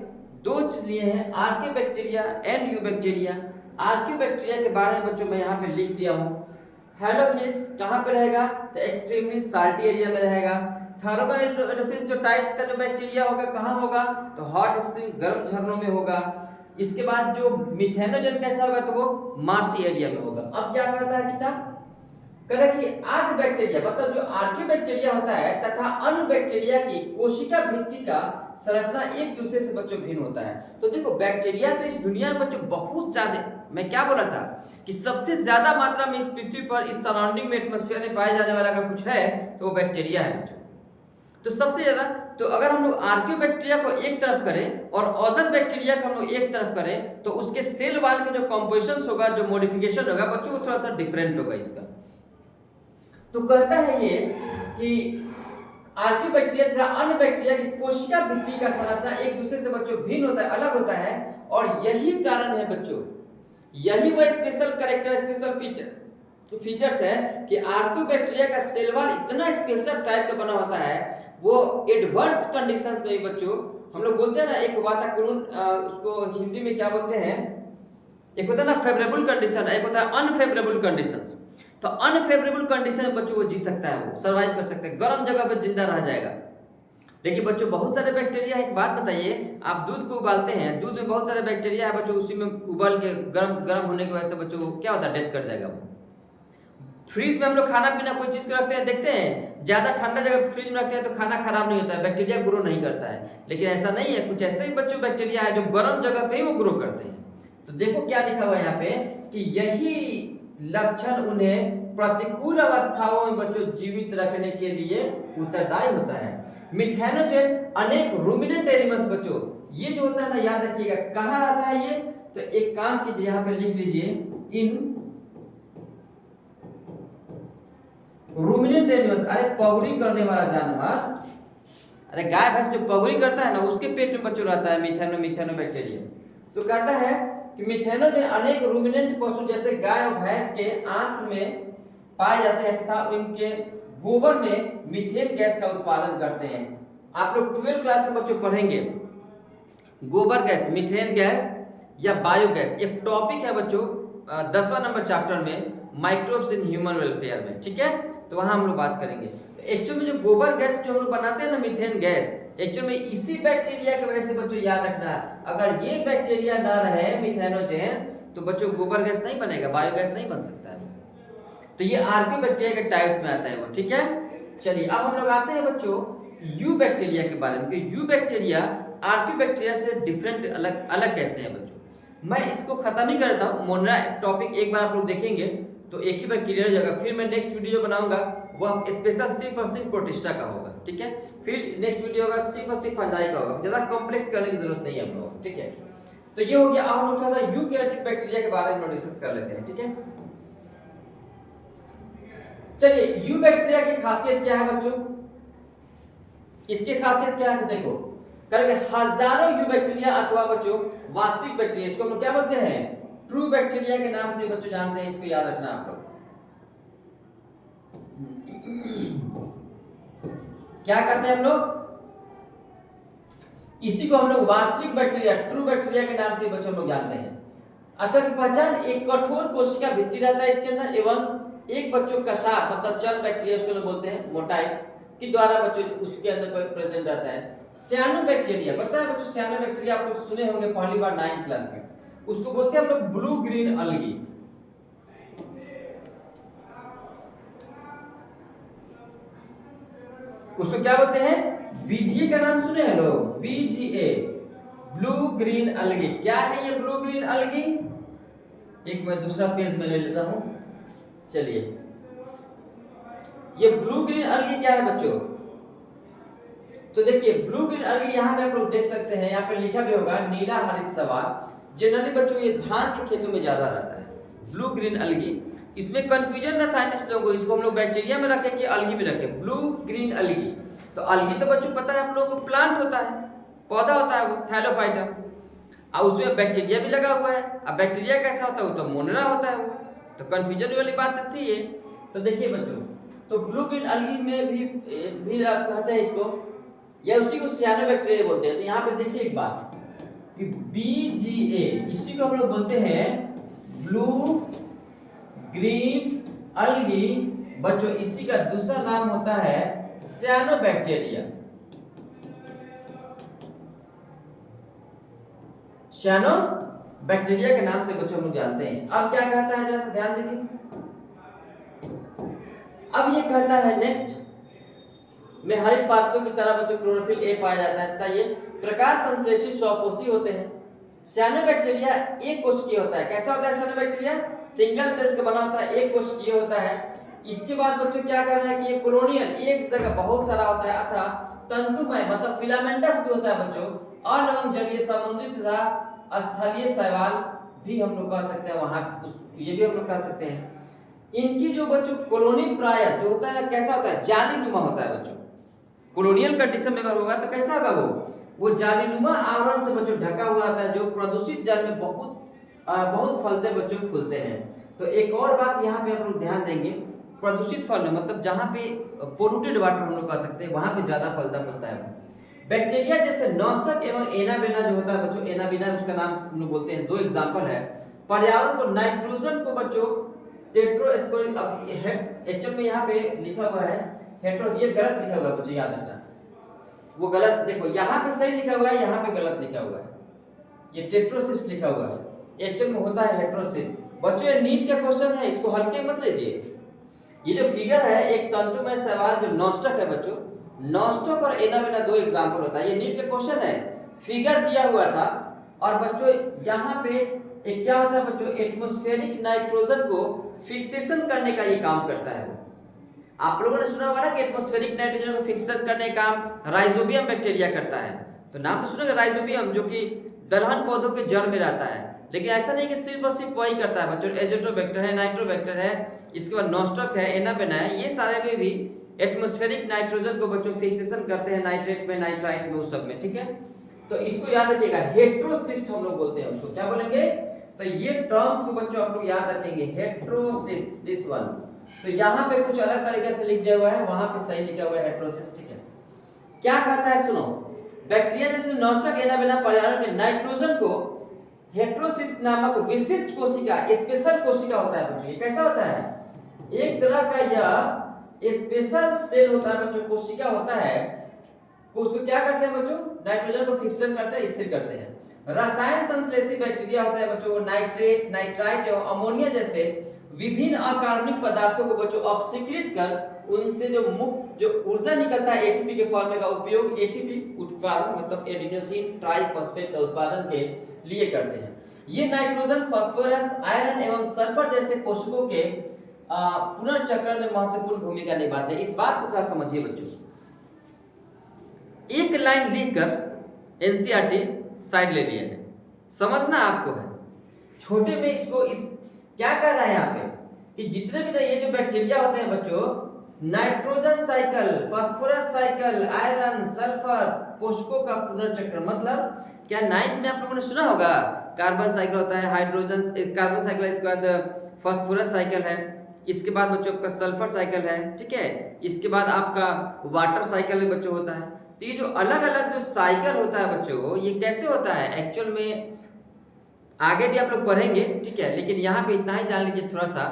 दो चीज लिए हैं, archaebacteria and eubacteria. Archaebacteria के बारे में बच्चों मैं यहाँ पे लिख दिया हूँ। हेलोफिल्स कहाँ पे रहेगा, तो एक्सट्रीमली साल्टी एरिया में रहेगा। थर्मोएस्टोफिल्स जो टाइप्स का जो बैक्टीरिया होगा कहाँ होगा, तो हॉट स्प्रिंग गर्म झरनों में होगा। इसके बाद जो मिथेनोजेन कैसा होगा, तो वो मार्सी एरिया में होगा। अब क्या कहता है किताब, कह रहा कि आर्क बैक्टीरिया मतलब जो आर्के बैक्टीरिया होता है तथा अन्य बैक्टीरिया की कोशिका भित्ति का संरचना एक दूसरे से बच्चों भिन्न होता है। तो देखो बैक्टीरिया तो इस दुनिया में बच्चों बहुत ज्यादा, मैं क्या बोला था कि सबसे ज्यादा मात्रा में इस पृथ्वी पर इस सराउंडिंग में एटमॉस्फेयर में पाए जाने वाला अगर कुछ है तो वो बैक्टीरिया है बच्चों। तो सबसे ज्यादा, तो अगर हम लोग आर्कियो बैक्टीरिया को एक तरफ करें और अदर बैक्टीरिया को हम लोग एक तरफ करें तो उसके सेल वाल के जो कंपोजिशन होगा, जो मॉडिफिकेशन होगा बच्चों, वो थोड़ा सा डिफरेंट होगा इसका। तो कहता है ये कि आर्कियो बैक्टीरिया तथा अन्य बैक्टीरिया की कोशिका भित्ति का संरचना एक दूसरे से बच्चों भिन्न होता है, अलग होता है। और यही कारण है बच्चों, यही वो स्पेशल कैरेक्टर, स्पेशल फीचर्स है कि आर्कियो बैक्टीरिया का सेल वॉल इतना स्पेशल टाइप का बना होता है, वो एडवर्स कंडीशंस में बच्चों, हम लोग बोलते हैं ना एक वातावरण, उसको हिंदी में क्या बोलते हैं, एक होता है ना फेवरेबल कंडीशन, एक होता है अनफेवरेबल कंडीशंस। तो अनफेवरेबल कंडीशन में बच्चों वो जी सकता है, वो सर्वाइव कर सकता है, गर्म जगह पर जिंदा रह जाएगा। लेकिन बच्चों बहुत सारे बैक्टीरिया, एक बात बताइए, आप दूध को उबालते हैं, दूध में बहुत सारे बैक्टीरिया है बच्चों, उसी में उबाल के गर्म होने की वजह से बच्चों क्या होता है, डेथ कर जाएगा वो। फ्रीज में हम लोग खाना पीना कोई चीज को रखते हैं, देखते हैं ज्यादा ठंडा जगह फ्रिज में रखते हैं तो खाना खराब नहीं होता है, बैक्टीरिया ग्रो नहीं करता है। लेकिन ऐसा नहीं है, कुछ ऐसे ही बच्चों बैक्टीरिया है जो गर्म जगह पे ही वो ग्रो करते हैं। तो देखो क्या लिखा हुआ है यहाँ पे कि यही लक्षण उन्हें प्रतिकूल अवस्थाओं में बच्चों जीवित रखने के लिए उत्तरदायी होता है। मिथेनोजेन अनेक रूमिनेंट एनिमल्स बच्चों, ये जो होता है ना, याद रखिएगा कहाँ रहता है ये, तो एक काम कीजिए यहाँ पे लिख लीजिए, इन रूमिनेंट एनिमल्स। अरे पगड़ी करने वाला जानवर, अरे गाय भैंस जो पगड़ी करता है ना, उसके पेट में बच्चों रहता है मिथेनो बैक्टीरिया। तो कहता है कि मिथेनोजेन अनेक रूमिनेंट पशु जैसे गाय और भैंस के आंत में पाए जाते हैं तथा उनके गोबर में मीथेन गैस का उत्पादन करते हैं। आप लोग 12th क्लास में बच्चों पढ़ेंगे गोबर गैस, मीथेन गैस या बायोगैस, एक टॉपिक है बच्चों 10वां नंबर चैप्टर में, माइक्रोब्स इन ह्यूमन वेलफेयर में, ठीक है। तो वहां हम लोग बात करेंगे। तो एक्चुअल में जो गोबर गैस जो हम लोग बनाते हैं ना, मीथेन गैस, एक्चुअल में इसी बैक्टीरिया की वजह से बच्चों याद रखना, अगर ये बैक्टीरिया ना रहे मिथेनोजेन तो बच्चों गोबर गैस नहीं बनेगा, बायोगैस नहीं बन सकता है। तो ये आर्कियो बैक्टीरिया के टाइप्स में आता है वो, ठीक है। चलिए अब हम लोग आते हैं बच्चों यू बैक्टीरिया के बारे में कि यू बैक्टीरिया आर्कियो बैक्टीरिया से डिफरेंट, अलग कैसे है बच्चों। मैं इसको खत्म ही करता हूँ, मोनरा टॉपिक एक बार आप लोग देखेंगे तो एक ही बार क्लियर हो जाएगा। फिर मैं नेक्स्ट वीडियो बनाऊंगा वो स्पेशल सिर्फ और सिर्फ प्रोटिस्टा का होगा, ठीक है। फिर नेक्स्ट वीडियो होगा सिर्फ और सिर्फ फंजाई का होगा, ज्यादा कॉम्प्लेक्स करने की जरूरत नहीं है हम लोग, ठीक है। तो ये हो गया। अब हम लोग थोड़ा सा यूकैरियोटिक बैक्टीरिया के बारे में डिस्कस कर लेते हैं, ठीक है। चलिए यू बैक्टीरिया की खासियत क्या है बच्चों, इसकी खासियत क्या है, तो देखो करके हजारों यू बैक्टीरिया अथवा बच्चों वास्तविक बैक्टीरिया, इसको हम लोग क्या बोलते हैं, ट्रू बैक्टीरिया के नाम से बच्चों जानते हैं, इसको याद रखना आप लोग। क्या कहते हैं हम लोग, इसी को हम लोग वास्तविक बैक्टीरिया, ट्रू बैक्टीरिया के नाम से बच्चों लोग जानते हैं। अतः की पहचान एक कठोर कोशिका भित्ति रहता है इसके अंदर, एवं एक बच्चों कशाप मतलब चल बैक्टीरिया उसको बोलते हैं, मोटाई के द्वारा बच्चों उसके अंदर प्रेजेंट रहता है। सियानो बैक्टीरिया, पता है बच्चों सियानो बैक्टीरिया आप लोग सुने होंगे पहली बार 9th क्लास में, उसको बोलते हैं हम लोग ब्लू ग्रीन अलगी। उसको क्या बोलते हैं, बीजीए का नाम सुने हैं लोग, बीजीए ब्लू ग्रीन अलगी। क्या है ये ब्लू ग्रीन अलगी, एक मैं दूसरा पेज में ले लेता हूं। चलिए ये ब्लू ग्रीन अलगी क्या है बच्चों, तो देखिए ब्लू ग्रीन अलगी यहाँ पे आप लोग देख सकते हैं, यहाँ पे लिखा भी होगा नीला हरित सवाल। जनरली बच्चों ये धान के खेतों में ज्यादा रहता है ब्लू ग्रीन अलगी। इसमें कंफ्यूजन ना साइंटिस्ट लोगों को, इसको हम लोग बैक्टीरिया में रखें कि अलगी में रखें, ब्लू ग्रीन अलगी। तो अलगी तो बच्चों पता है आप लोगों को प्लांट होता है, पौधा होता है वो थैलोफाइटा, और उसमें बैक्टीरिया भी लगा हुआ है। अब बैक्टीरिया कैसा होता है, वो तो मोनरा होता है वो, तो कंफ्यूजन वाली बात थी ये। तो देखिए बच्चों, तो ब्लू ग्रीन अलगी में भी आप कहते हैं इसको, या उसी को सियानोबैक्टीरिया बोलते हैं। तो यहाँ पे देखिए एक बात कि BGA इसी को हम लोग बोलते हैं ब्लू ग्रीन अलगी। बच्चों इसी का दूसरा नाम होता है सियानोबैक्टीरिया। सियानोबैक्टीरिया के नाम से बच्चों हम लोग जानते हैं। अब क्या कहता है, जरा ध्यान दीजिए। अब ये कहता है नेक्स्ट में हरित पादपों की तरह बच्चों क्लोरोफिल ए पाया जाता है तथा ये प्रकाश संश्लेषी स्वपोषी होते हैं। सियानोबैक्टीरिया एक कोशिकीय होता है। कैसा होता है सियानोबैक्टीरिया? सिंगल सेल्स का बना होता है, एक कोशिकीय होता है। इसके बाद बच्चों क्या कर रहा है कि ये कॉलोनियल, एक जगह बहुत सारा होता है, अथवा तंतुमय मतलब फिलामेंटस भी होता है बच्चों। अलवंग जलीय, समुद्री तथा स्थलीय शैवाल भी हम लोग कह सकते हैं, वहां ये भी हम लोग कह सकते हैं। इनकी जो बच्चों कॉलोनी प्राय जो होता है कैसा होता है, जालीनुमा होता है बच्चों। कॉलोनियल कंडीशन में अगर होगा तो कैसा होगा वो जालीनुमा आवरण से बच्चों ढका हुआ आता है, जो प्रदूषित जल में बहुत फलते बच्चों फूलते हैं। तो एक और बात यहाँ पे आप लोग ध्यान देंगे, प्रदूषित फल मतलब जहाँ पे पोल्यूटेड वाटर हम लोग कह सकते हैं, वहां पे ज्यादा फलता है। बैक्टीरिया जैसे नॉस्टक एवं एनाबेना जो होता है बच्चों, एनाबेना उसका नाम हम लोग बोलते हैं। दो एग्जाम्पल है, पर्यावरण को नाइट्रोजन को बच्चों टेट्रोस्पोरिक, अब एक्चुअल में यहाँ पे लिखा हुआ है हेट्रो, ये गलत लिखा हुआ है बच्चों, याद रखना। वो गलत, देखो यहाँ पे सही लिखा हुआ है, यहाँ पे गलत लिखा हुआ है। ये टेट्रोसिस्ट लिखा हुआ है, एक्चुअल में होता है हेट्रोसिस्ट। बच्चों ये नीट का क्वेश्चन है, इसको हल्के मत लीजिए। ये जो फिगर है एक तंतुमय शैवाल जो नॉस्टक है बच्चों, नॉस्टक और एनाबेना दो एग्जाम्पल होता है। ये नीट का क्वेश्चन है, फिगर दिया हुआ था। और बच्चों यहाँ पे एक क्या होता है बच्चों, एटमॉस्फेरिक नाइट्रोजन को फिक्सेशन करने का ये काम करता है। आप लोगों ने सुना होगा ना कि एटमॉस्फेरिक नाइट्रोजन को फिक्सेशन करने का काम राइजोबियम बैक्टीरिया करता है। तो नाम तो सुनोगे राइजोबियम, जो कि दलहन पौधों के जड़ में रहता है। लेकिन ऐसा नहीं कि सिर्फ और सिर्फ वही करता है बच्चों, एजोटोबैक्टर है, नाइट्रोबैक्टर है, इसके बाद नॉस्टक है, एनाबेना है, ये सारे में भी एटमॉस्फेरिक नाइट्रोजन को बच्चों फिक्सेशन करते हैं, नाइट्रेट में, नाइट्राइट में, उस सब में। ठीक है, तो इसको याद रखिएगा, हेट्रोसिस्ट हम लोग बोलते हैं उसको, क्या बोलेंगे? तो ये टर्म्स को बच्चों आप लोग याद रखेंगे, हेट्रोसिस्ट, दिस वन। तो यहाँ पे कुछ अलग तरीके से लिख दिया हुआ है, वहां पे सही लिखा हुआ है हेट्रोसिस्ट। ठीक है, क्या कहता है सुनो, बैक्टीरिया जैसे नॉस्टक एनाबेना पर्यावरण में नाइट्रोजन को हेट्रोसिस्ट नामक विशिष्ट कोशिका, स्पेशल कोशिका होता है बच्चों। ये कैसा होता है? एक तरह का यह स्पेशल सेल होता है बच्चों, कोशिका होता है। उसको क्या करते हैं बच्चों? नाइट्रोजन को फिक्सेशन करते हैं, स्थिर करते हैं। रसायन संश्लेषी बैक्टीरिया होता है बच्चों, नाइट्रेट, नाइट्राइट एवं अमोनिया जैसे विभिन्न अकार्बनिक पदार्थों को बच्चों ऑक्सीकृत कर उनसे जो मुक्त जो ऊर्जा निकलता है एटीपी के फॉर्म का उपयोग एटीपी उत्पादन मतलब एडिनोसिन ट्राइफॉस्फेट का उत्पादन के लिए करते हैं। ये नाइट्रोजन, फास्फोरस, आयरन एवं सल्फर जैसे पोषकों के पुनर्चक्रण में महत्वपूर्ण भूमिका निभाते हैं। इस बात को थोड़ा समझिए बच्चों, एक लाइन लिखकर एनसीईआरटी साइड ले लिया है, समझना आपको है। छोटे में इसको इस क्या कर रहा है यहाँ पे कि जितने भी ये जो बैक्टीरिया होते हैं बच्चों, nitrogen cycle, phosphorus cycle, iron, sulphur पोषकों का पुनर्चक्रण, मतलब क्या नाइन्थ में आप लोगों ने सुना होगा कार्बन साइकिल होता है, हाइड्रोजन कार्बन साइकिल है, इसके बाद फास्फोरस साइकिल है, इसके बाद बच्चों आपका सल्फर साइकिल है। ठीक है, इसके बाद आपका वाटर साइकिल बच्चों होता है। तो ये जो अलग अलग जो साइकिल होता है बच्चों, ये कैसे होता है एक्चुअल में आगे भी आप लोग पढ़ेंगे। ठीक है, लेकिन यहाँ पे इतना ही जान लीजिए थोड़ा सा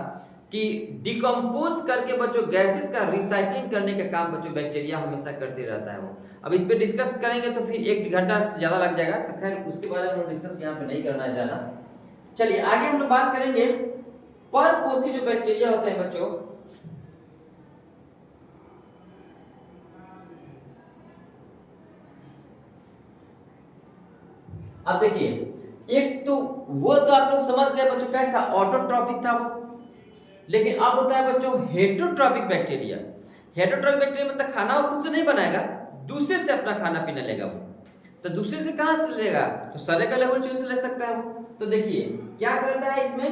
कि डिकम्पोज करके बच्चों गैसेस का रिसाइक्लिंग करने का काम बच्चों बैक्टीरिया हमेशा करते रहता है। वो अब इस पे डिस्कस करेंगे तो फिर 1 घंटा से ज्यादा लग जाएगा, तो खैर उसके बारे में डिस्कस यहाँ पे नहीं करना है ज्यादा। चलिए आगे हम लोग बात करेंगे परपोषी जो बैक्टीरिया होते हैं बच्चों। अब देखिए, एक तो वो तो आप लोग समझ गए बच्चों कैसा ऑटोट्रॉपिक था वो, लेकिन अब होता है बच्चों हेटरोट्रॉपिक बैक्टीरिया। हेटरोट्रॉपिक बैक्टीरिया मतलब खाना वो खुद से नहीं बनाएगा, दूसरे से अपना खाना पीना लेगा वो। तो दूसरे से कहां से लेगा? तो सारे का लेवल चूज ले सकता है वो। तो देखिए क्या कहता है इसमें,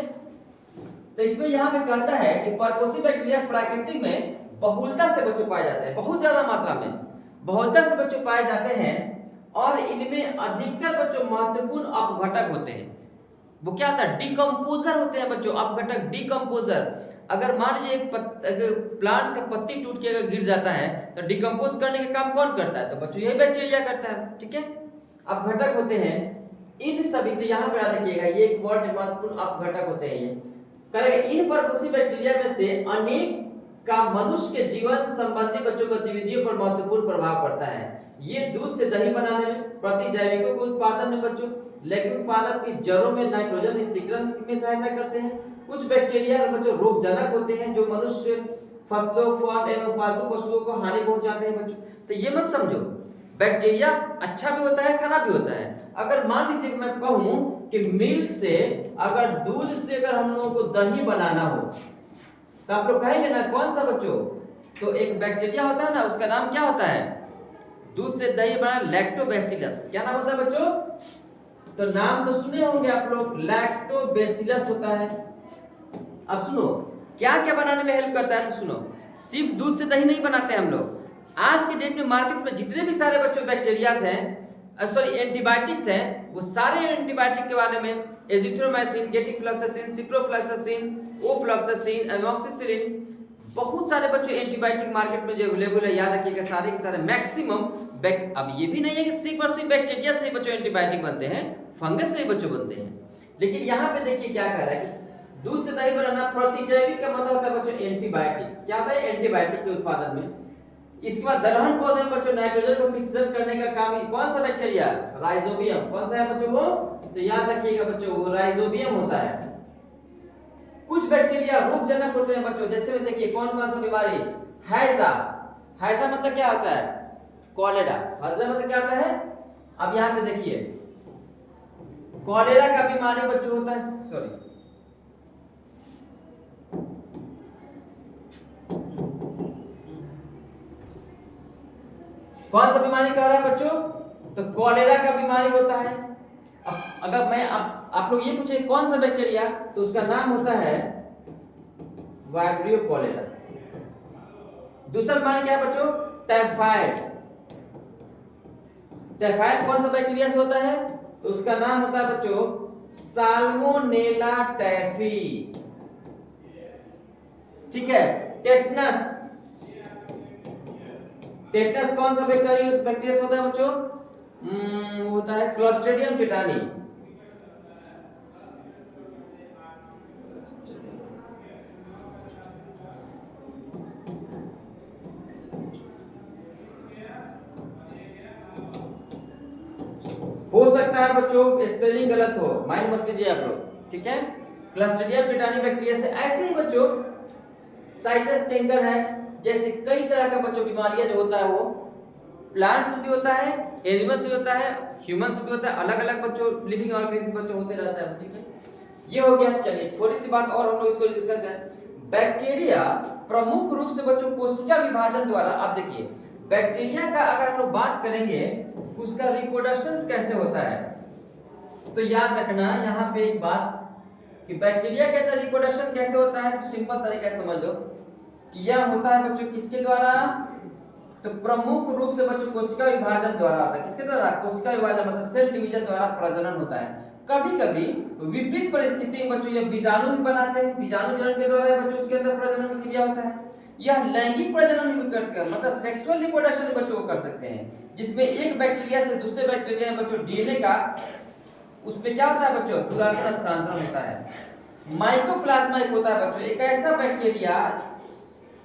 तो इसमें यहाँ पे कहता है कि परपोसी बैक्टीरिया प्रकृति में बहुलता से बच्चों पाए जाते हैं, बहुत ज्यादा मात्रा में बहुलता से बच्चों पाए जाते हैं, और इनमें अधिकतर बच्चों महत्वपूर्ण अपघटक होते हैं। वो क्या होता है? डिकम्पोजर होते हैं बच्चों, अपघटक, डिकम्पोजर। अगर मान लीजिए एक प्लांट्स का पत्ती टूट के अगर गिर जाता है तो डिकम्पोज करने का काम कौन करता है? तो बच्चों यही बैक्टीरिया करता है, ठीक है। अपघटक होते हैं इन सभी, तो यहाँ पे याद रखिएगा ये एक बहुत महत्वपूर्ण अपघटक होते हैं। ये करेगा इन परपोसी बैक्टीरिया में से अनेक का मनुष्य के जीवन संबंधी बच्चों गतिविधियों पर महत्वपूर्ण प्रभाव पड़ता है। ये दूध से दही बनाने में, प्रतिजैविकों के उत्पादन में बच्चों, लेग्यूम पालक की जड़ों में नाइट्रोजन स्थिरीकरण में सहायता करते हैं। कुछ बैक्टीरिया बच्चों रोगजनक होते हैं जो मनुष्य, फसलों, फल एवं पालतू पशुओं को हानि पहुंचाते हैं बच्चों। तो ये मत समझो बैक्टीरिया अच्छा भी होता है, खराब भी होता है। अगर मान लीजिए कि मैं कहूं कि मिल्क से, अगर दूध से अगर हम लोगों को दही बनाना हो तो आप लोग कहेंगे ना कौन सा बच्चों? तो एक बैक्टीरिया होता है ना, उसका नाम क्या होता है? दूध से दही बना लैक्टोबैसिलस। क्या नाम होता है बच्चों? तो नाम तो सुने होंगे आप लोग, लैक्टोबैसिलस होता है। अब सुनो क्या क्या बनाने में हेल्प करता है, तो सुनो, सिर्फ दूध से दही नहीं बनाते हम लोग। आज के डेट में मार्केट में जितने भी सारे बच्चों बैक्टीरियाज हैं, सॉरी एंटीबायोटिक्स हैं, वो सारे एंटीबायोटिक के बारे में एजिथ्रोमाइसिन, गेटिफ्लॉक्सासिन, सिप्रोफ्लॉक्सासिन, ओफ्लॉक्सासिन, एमॉक्सिसिलिन, बहुत सारे बच्चों एंटीबायोटिक मार्केट में जो अवेलेबल है, याद रखिएगा सारे के सारे मैक्सिमम। अब ये भी नहीं है कि सिर्फ और सिर्फ बैक्टीरिया से ही बच्चों एंटीबायोटिक बनते हैं, फंगस से ही बच्चों बनते हैं। लेकिन यहाँ पे देखिए क्या कह रहा है कि दूध से दही बनाना, प्रतिजैविक का मतलब होता है बच्चों एंटीबायोटिक्स। क्या होता है? एंटीबायोटिक के उत्पादन में। इसके बाद दलहन पौधे में बच्चों नाइट्रोजन को फिक्सेशन करने का काम कौन सा बैक्टीरिया? राइजोबियम। कौन सा है बच्चों वो? तो याद रखिएगा बच्चों वो राइजोबियम होता है। कुछ बैक्टीरिया रोगजनक होते हैं बच्चों, जैसे में देखिए कौन कौन सा बीमारी? हैजा। हैजा मतलब क्या होता है? कॉलेरा। हैजा मतलब क्या होता है? अब यहाँ पे देखिए कॉलेरा का बीमारी बच्चों होता है, सॉरी कौन सा बीमारी कह रहा है बच्चों? तो कॉलेरा का बीमारी होता है। अब अगर मैं आप लोग ये पूछे कौन सा बैक्टीरिया, तो उसका नाम होता है वाइब्रियो कॉलेरा। दूसरा बीमारी क्या है बच्चों? टाइफाइड। टाइफाइड कौन सा बैक्टीरिया से होता है? तो उसका नाम होता है बच्चों साल्मोनेला टाइफी। ठीक है। टेटनस, टेटनस कौन सा बैक्टीरिया से होता है बच्चों? होता है क्लोस्ट्रिडियम टेटानी। हो सकता है बच्चों स्पेलिंग गलत हो, माइंड मत कीजिए आप लोग, ठीक है। क्लोस्ट्रिडियम टेटानी बैक्टीरिया से। ऐसे ही बच्चों साइटस कैंकर है, जैसे कई तरह का बच्चों बीमारियां जो होता है वो प्लांट्स में भी होता है, एनिमल्स में होता है, ह्यूमंस में भी होता है, अलग अलग बच्चों लिविंग ऑर्गेनिज्म बच्चों होते रहता है, ठीक है। ये हो गया। चलिए थोड़ी सी बात और हम लोग इसको डिस्कस करें। बैक्टीरिया प्रमुख रूप से बच्चों कोशिका विभाजन द्वारा, आप देखिए बैक्टीरिया का अगर हम लोग बात करेंगे उसका रिप्रोडक्शन कैसे होता है, तो याद रखना यहाँ पे एक बात कि बैक्टीरिया के अंदर रिप्रोडक्शन कैसे होता है, तो सिंपल तरीका से समझ लो कि यह होता है बच्चों किसके द्वारा? तो प्रमुख रूप से बच्चों कोशिका विभाजन द्वारा होता है। किसके द्वारा? कोशिका विभाजन मतलब सेल डिवीजन द्वारा प्रजनन होता है। कभी कभी विपरीत परिस्थिति में बच्चों यह बीजाणु भी बनाते हैं, बीजाणु जनन के द्वारा बच्चों उसके अंदर प्रजनन क्रिया होता है। यह लैंगिक प्रजनन भी करते हैं, मतलब सेक्सुअल रिप्रोडक्शन बच्चों को कर सकते हैं, जिसमें एक बैक्टीरिया से दूसरे बैक्टीरिया में बच्चों डीएनए का उसमें क्या होता है बच्चों? पुरातन स्थानांतरण होता है। माइकोप्लाज्मा एक होता है बच्चों, एक ऐसा बैक्टीरिया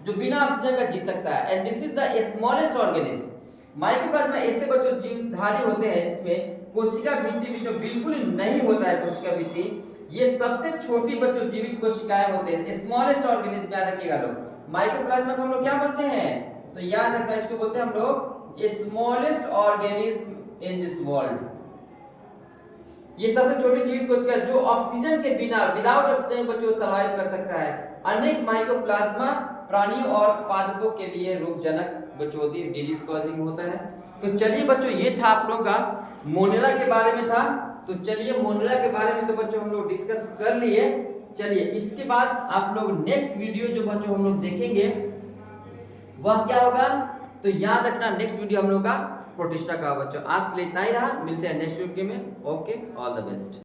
जो बिना ऑक्सीजन का जी सकता है, and this is the smallest organism. Mycoplasma ऐसे बच्चों जीवधारी होते हैं जिसमें कोशिका भित्ति बच्चों बिल्कुल नहीं होता है कोशिका भित्ति। ये सबसे छोटी बच्चों जीवित कोशिकाएं होते हैं, स्मॉलेस्ट ऑर्गेनिज्म, याद रखिएगा लोग। माइकोप्लाज्मा को हम लोग क्या बोलते हैं? तो याद रखना इसको बोलते हैं हम लोग smallest organism in this world. ये सबसे छोटी जीवित कोशिका जो ऑक्सीजन के बिना, विदाउट ऑक्सीजन बच्चों सर्वाइव कर सकता है। अनेक माइकोप्लाज्मा प्राणियों और पादपों के लिए रोगजनक बच्चों डिजीज कॉजिंग होता है। तो चलिए बच्चों, ये था आप लोगों का मोनेरा के बारे में था। तो चलिए मोनेरा के बारे में तो बच्चों हम लोग डिस्कस कर लिए। चलिए इसके बाद आप लोग नेक्स्ट वीडियो जो बच्चों हम लोग देखेंगे वह क्या होगा, तो याद रखना नेक्स्ट वीडियो हम लोग का प्रोटिस्टा का बच्चों। आज के लिए इतना ही रहा, मिलते हैं नेक्स्ट वीडियो में। Okay, all the best.